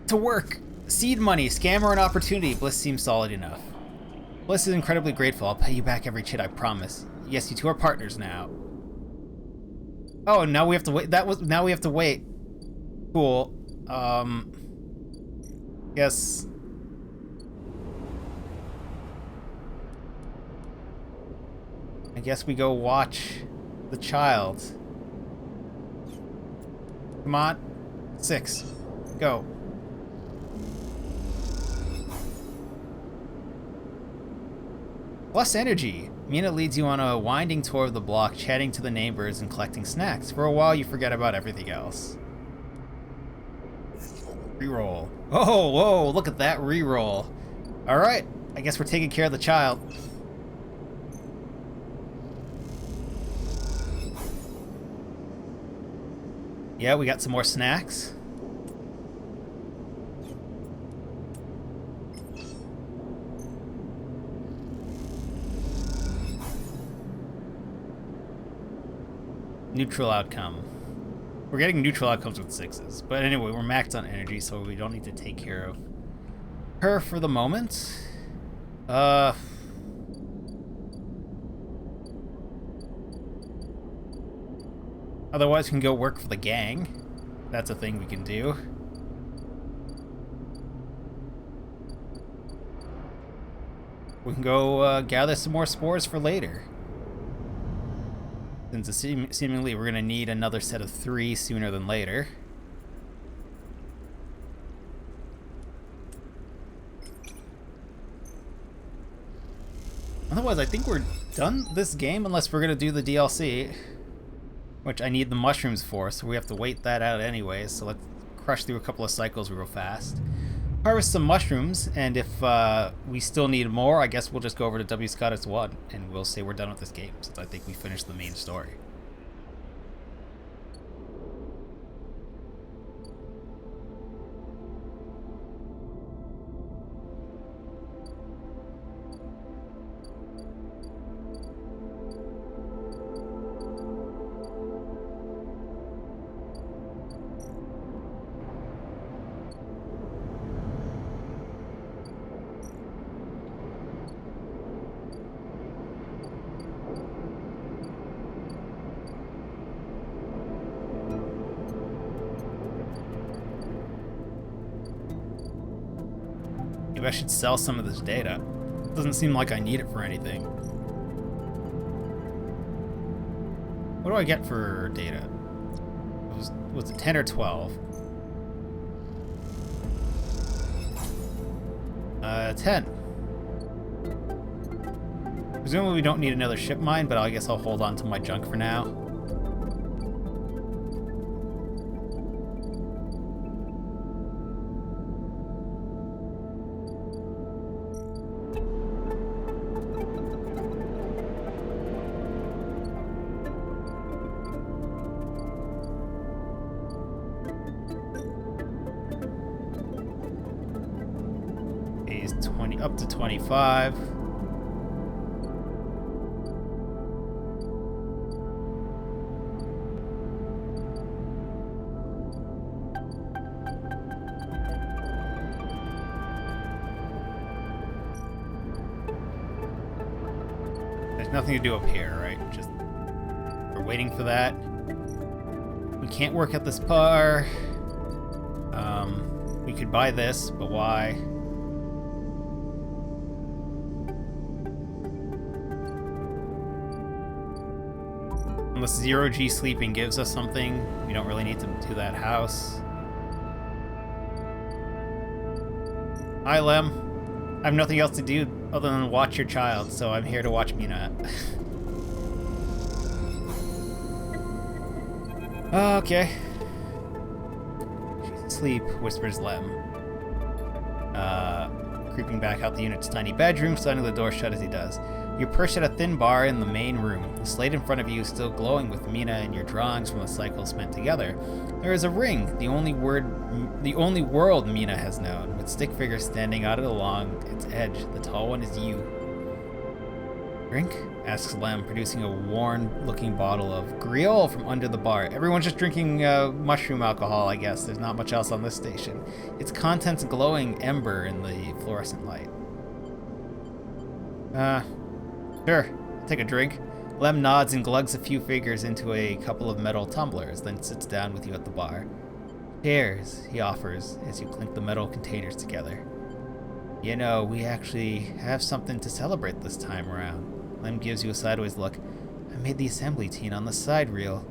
[SPEAKER 1] To work! Seed money, scam or an opportunity. Bliss seems solid enough. Bliss is incredibly grateful. I'll pay you back every chit, I promise. Yes, you two are partners now. Oh, now we have to wait. Now we have to wait. Cool. Yes. I guess we go watch the child. Come on. 6. Go. Plus energy. Mina leads you on a winding tour of the block, chatting to the neighbors and collecting snacks. For a while, you forget about everything else. Reroll. Oh, whoa, look at that reroll. Alright, I guess we're taking care of the child. Yeah, we got some more snacks. Neutral outcome. We're getting neutral outcomes with 6s. But anyway, we're maxed on energy, so we don't need to take care of her for the moment. Otherwise, we can go work for the gang. That's a thing we can do. We can go gather some more spores for later. Since seemingly we're going to need another set of 3 sooner than later. Otherwise, I think we're done this game unless we're going to do the DLC. which I need the mushrooms for, so we have to wait that out anyways. So let's crush through a couple of cycles real fast. Harvest some mushrooms, and if we still need more, I guess we'll just go over to W. Scottus 1, and we'll say we're done with this game, since I think we finished the main story. Maybe I should sell some of this data. Doesn't seem like I need it for anything. What do I get for data? Was it 10 or 12? 10. Presumably we don't need another ship mine, but I guess I'll hold on to my junk for now. Up to 25. There's nothing to do up here, right? Just we're waiting for that. We can't work at this bar. We could buy this, but why? Unless zero-G sleeping gives us something, we don't really need to do that house. Hi, Lem. I have nothing else to do other than watch your child, so I'm here to watch Mina. Okay. She's asleep, whispers Lem. Creeping back out the unit's tiny bedroom, slamming the door shut as he does. You're perched at a thin bar in the main room. The slate in front of you is still glowing with Mina and your drawings from the cycle spent together. There is a ring, the only world Mina has known, with stick figures standing out along its edge. The tall one is you. Drink? Asks Lem, producing a worn-looking bottle of Griol from under the bar. Everyone's just drinking mushroom alcohol, I guess. There's not much else on this station. Its contents glowing ember in the fluorescent light. Sure, take a drink. Lem nods and glugs a few figures into a couple of metal tumblers, then sits down with you at the bar. Cheers, he offers, as you clink the metal containers together. You know, we actually have something to celebrate this time around. Lem gives you a sideways look. I made the assembly team on the side reel.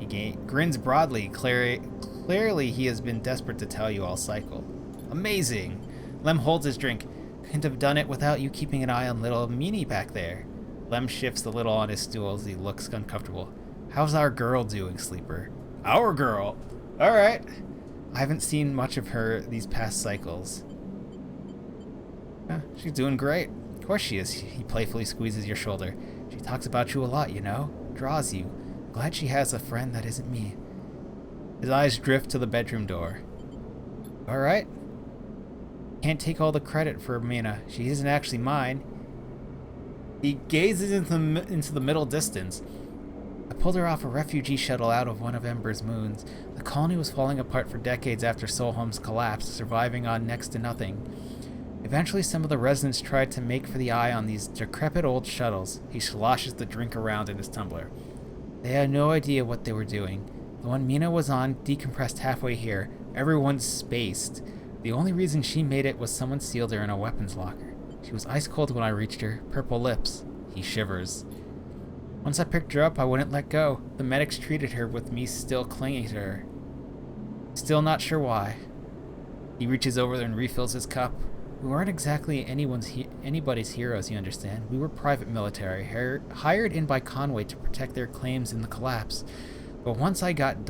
[SPEAKER 1] He grins broadly. Clearly he has been desperate to tell you all cycle. Amazing! Lem holds his drink. Couldn't have done it without you keeping an eye on little Meanie back there. Lem shifts a little on his stool as he looks uncomfortable. How's our girl doing, Sleeper? Our girl? Alright. I haven't seen much of her these past cycles. She's doing great. Of course she is. He playfully squeezes your shoulder. She talks about you a lot, you know? Draws you. Glad she has a friend that isn't me. His eyes drift to the bedroom door. Alright. Can't take all the credit for Mina. She isn't actually mine. He gazes into the middle distance. I pulled her off a refugee shuttle out of one of Ember's moons. The colony was falling apart for decades after Solholm's collapse, surviving on next to nothing. Eventually, some of the residents tried to make for the eye on these decrepit old shuttles. He sloshes the drink around in his tumbler. They had no idea what they were doing. The one Mina was on decompressed halfway here. Everyone's spaced. The only reason she made it was someone sealed her in a weapons locker. She was ice cold when I reached her, purple lips. He shivers. Once I picked her up, I wouldn't let go. The medics treated her with me still clinging to her. Still not sure why. He reaches over and refills his cup. We weren't exactly anybody's heroes, you understand. We were private military, hired in by Conway to protect their claims in the collapse. But once I got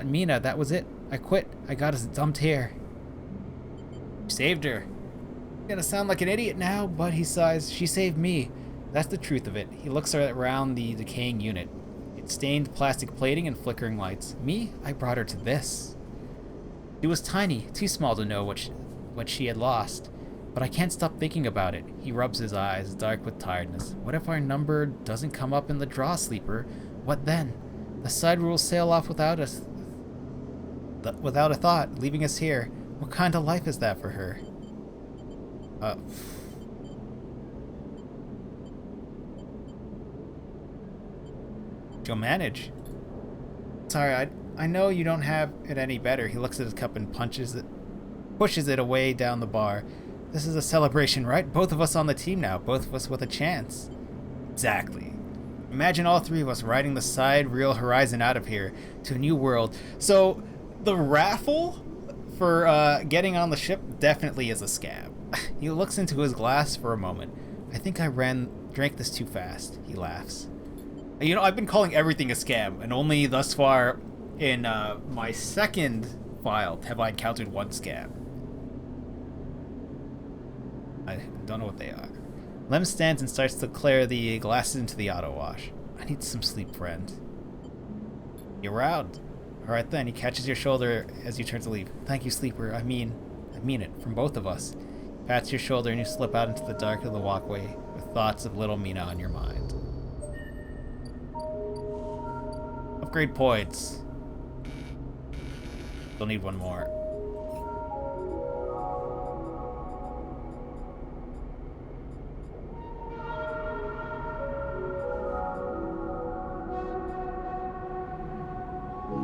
[SPEAKER 1] Mina, that was it. I quit. I got us dumped here. You saved her. I'm gonna sound like an idiot now, but he sighs. She saved me. That's the truth of it. He looks around the decaying unit. It's stained plastic plating and flickering lights. Me? I brought her to this. She was tiny, too small to know what she had lost. But I can't stop thinking about it. He rubs his eyes, dark with tiredness. What if our number doesn't come up in the draw, Sleeper? What then? The side rules sail off without us, without a thought, leaving us here. What kind of life is that for her? You'll manage. Sorry, I know you don't have it any better. He looks at his cup and pushes it away down the bar. This is a celebration, right? Both of us on the team now. Both of us with a chance. Exactly. Imagine all three of us riding the side real horizon out of here to a new world. So, the raffle for getting on the ship definitely is a scam. He looks into his glass for a moment. I think I drank this too fast. He laughs. You know, I've been calling everything a scam, and only thus far in my second file have I encountered one scam. I don't know what they are. Lem stands and starts to clear the glasses into the auto wash. I need some sleep, friend. You're out. Alright then, he catches your shoulder as you turn to leave. Thank you, Sleeper. I mean it, from both of us. He pats your shoulder and you slip out into the dark of the walkway with thoughts of little Mina on your mind. Upgrade points. We'll need one more.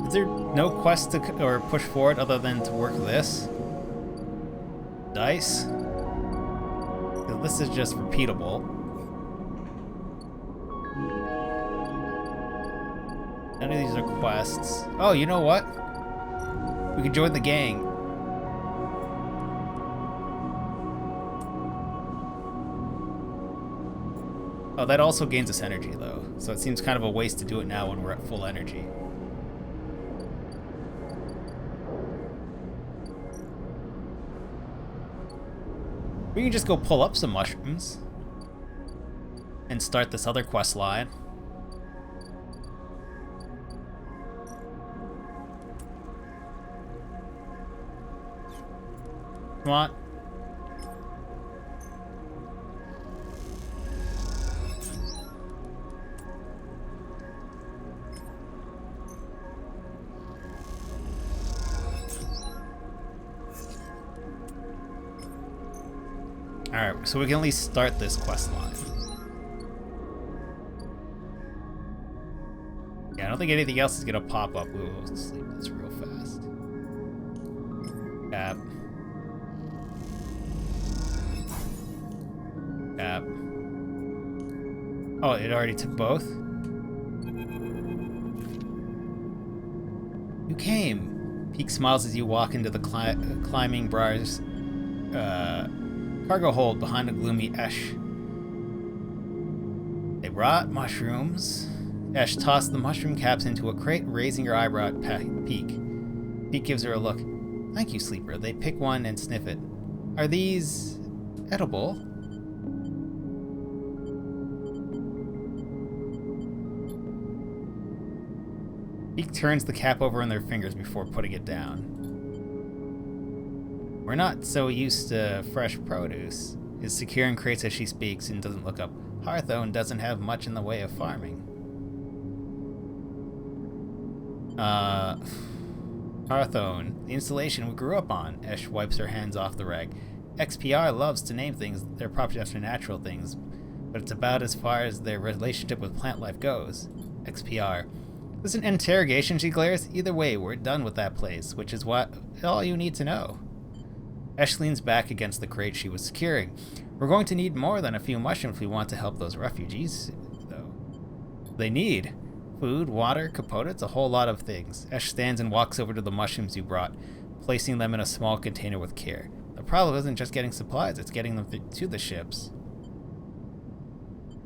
[SPEAKER 1] Is there no quest or push forward other than to work this? Dice? 'Cause this is just repeatable. None of these are quests. Oh, you know what? We can join the gang. Oh, that also gains us energy, though. So it seems kind of a waste to do it now when we're at full energy. We can just go pull up some mushrooms and start this other quest line. Come on. Alright, so we can at least start this quest line. Yeah, I don't think anything else is gonna pop up. We'll sleep this real fast. Cap. Cap. Oh, it already took both? You came! Peak smiles as you walk into the climbing Briar's cargo hold behind a gloomy Esh. They brought mushrooms. Esh tossed the mushroom caps into a crate, raising her eyebrow at Peak. Peak gives her a look. Thank you, Sleeper. They pick one and sniff it. Are these edible? Peak turns the cap over in their fingers before putting it down. We're not so used to fresh produce. Is secure in crates as she speaks and doesn't look up. Hearthstone doesn't have much in the way of farming. Hearthstone, the installation we grew up on. Esh wipes her hands off the rag. XPR loves to name things their property after natural things, but it's about as far as their relationship with plant life goes. XPR. This is an interrogation, she glares. Either way, we're done with that place, which is all you need to know. Esh leans back against the crate she was securing. We're going to need more than a few mushrooms if we want to help those refugees, though. They need food, water, components, a whole lot of things. Esh stands and walks over to the mushrooms you brought, placing them in a small container with care. The problem isn't just getting supplies, it's getting them to the ships.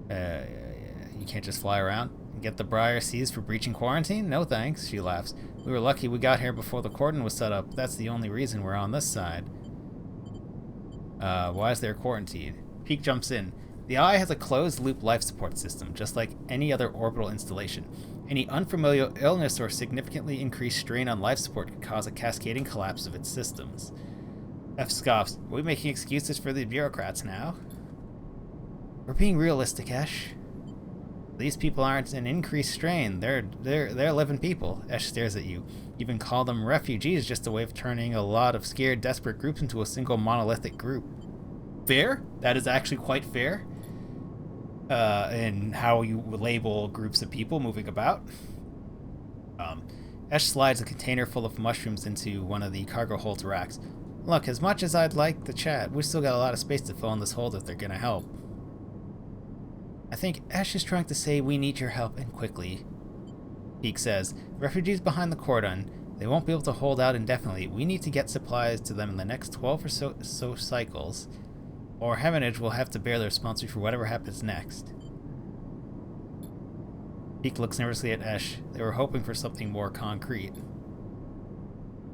[SPEAKER 1] You can't just fly around? Get the Briar seized for breaching quarantine? No thanks, she laughs. We were lucky we got here before the cordon was set up. That's the only reason we're on this side. Why is there quarantine? Peak jumps in. The Eye has a closed-loop life support system, just like any other orbital installation. Any unfamiliar illness or significantly increased strain on life support could cause a cascading collapse of its systems. F scoffs. Are we making excuses for the bureaucrats now? We're being realistic, Esh. These people aren't an increased strain. They're living people. Esh stares at you. You even call them refugees, just a way of turning a lot of scared, desperate groups into a single monolithic group. Fair? That is actually quite fair. In how you label groups of people moving about. Esh slides a container full of mushrooms into one of the cargo hold's racks. Look, as much as I'd like to chat, we've still got a lot of space to fill in this hold if they're gonna help. I think Esh is trying to say we need your help, and quickly. Peak says, refugees behind the cordon. They won't be able to hold out indefinitely. We need to get supplies to them in the next 12 or so cycles, or Heavenage will have to bear the responsibility for whatever happens next. Peak looks nervously at Esh. They were hoping for something more concrete.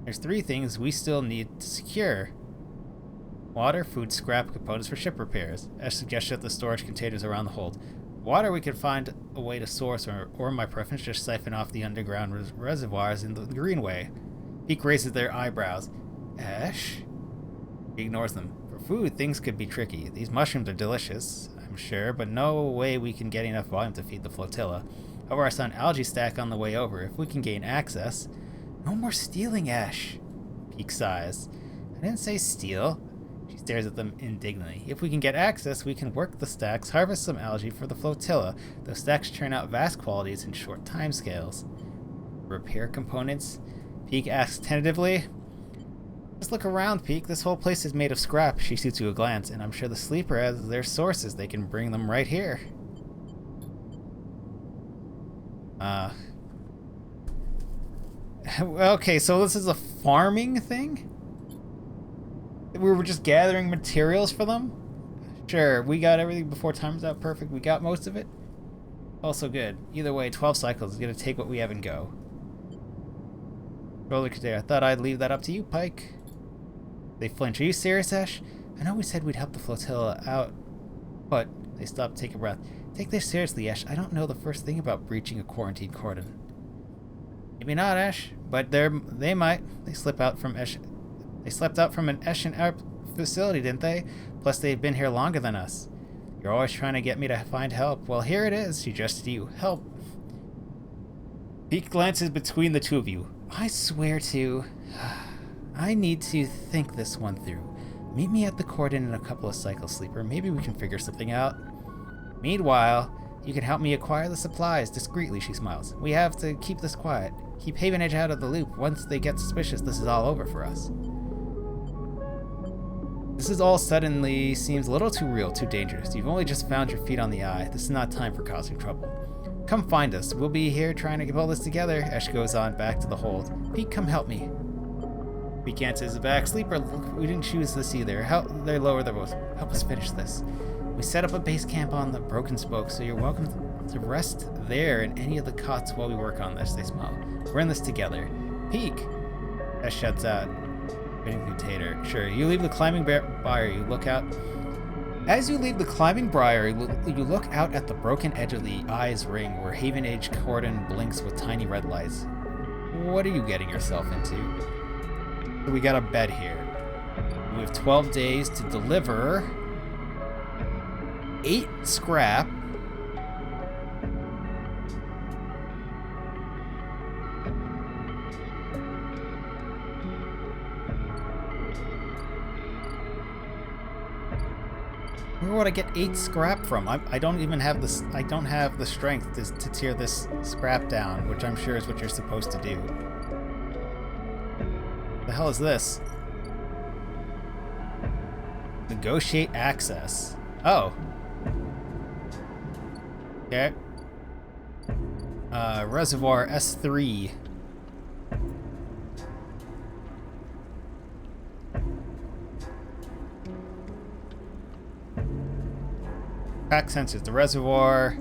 [SPEAKER 1] There's 3 things we still need to secure. Water, food, scrap, components for ship repairs. Esh suggested the storage containers around the hold. Water we could find a way to source, or my preference, just siphon off the underground reservoirs in the Greenway. Peak raises their eyebrows. Esh? He ignores them. For food, things could be tricky. These mushrooms are delicious, I'm sure, but no way we can get enough volume to feed the flotilla. However, I saw an algae stack on the way over. If we can gain access... No more stealing, Esh. Peak sighs. I didn't say steal. She stares at them indignantly. If we can get access, we can work the stacks, harvest some algae for the flotilla. Those stacks churn out vast quantities in short timescales. Repair components? Peak asks tentatively. Just look around, Peak. This whole place is made of scrap. She shoots you a glance, and I'm sure the Sleeper has their sources. They can bring them right here. Okay, so this is a farming thing? We were just gathering materials for them? Sure, we got everything before time's out perfect. We got most of it. Also good. Either way, 12 cycles is gonna take what we have and go. Roller today. I thought I'd leave that up to you, Pike. They flinch. Are you serious, Ash? I know we said we'd help the flotilla out, but they stop, take a breath. Take this seriously, Ash. I don't know the first thing about breaching a quarantine cordon. Maybe not, Ash, but they might. They slept out from an Eshin facility, didn't they? Plus, they've been here longer than us. You're always trying to get me to find help. Well, here it is. She suggested you. Help. Peak glances between the two of you. I swear to... I need to think this one through. Meet me at the cordon in a couple of cycles, Sleeper. Maybe we can figure something out. Meanwhile, you can help me acquire the supplies discreetly, she smiles. We have to keep this quiet. Keep Havenage out of the loop. Once they get suspicious, this is all over for us. This is all suddenly seems a little too real, too dangerous. You've only just found your feet on the Eye. This is not time for causing trouble. Come find us. We'll be here trying to get all this together. Esh goes on back to the hold. Pete, come help me. Peak answers back. Sleeper, we didn't choose this either. They lower their voice. Help us finish this. We set up a base camp on the Broken Spoke, so you're welcome to rest there in any of the cots while we work on this. They smile. We're in this together. Peak! Esh shuts out. Waiting through Tater. Sure, you leave the climbing briar, you look out. As you leave the climbing briar, you look out at the broken edge of the Eye's ring where Havenage cordon blinks with tiny red lights. What are you getting yourself into? We got a bed here. We have 12 days to deliver 8 scrap. Where would I get 8 scrap from? I don't even have this. I don't have the strength to tear this scrap down, which I'm sure is what you're supposed to do. The hell is this? Negotiate access. Oh. Okay. Reservoir S3. Crack sensors. The reservoir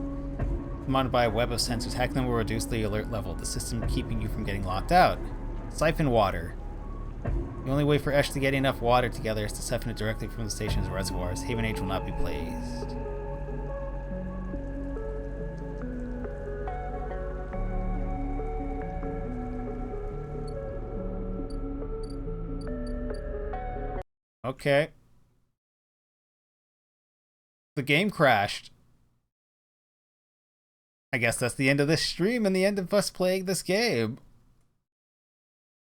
[SPEAKER 1] surrounded by a web of sensors. Hacking them will reduce the alert level, the system keeping you from getting locked out. Siphon water. The only way for Esh to get enough water together is to siphon it directly from the station's reservoirs. Haven H will not be placed. Okay. The game crashed. I guess that's the end of this stream and the end of us playing this game.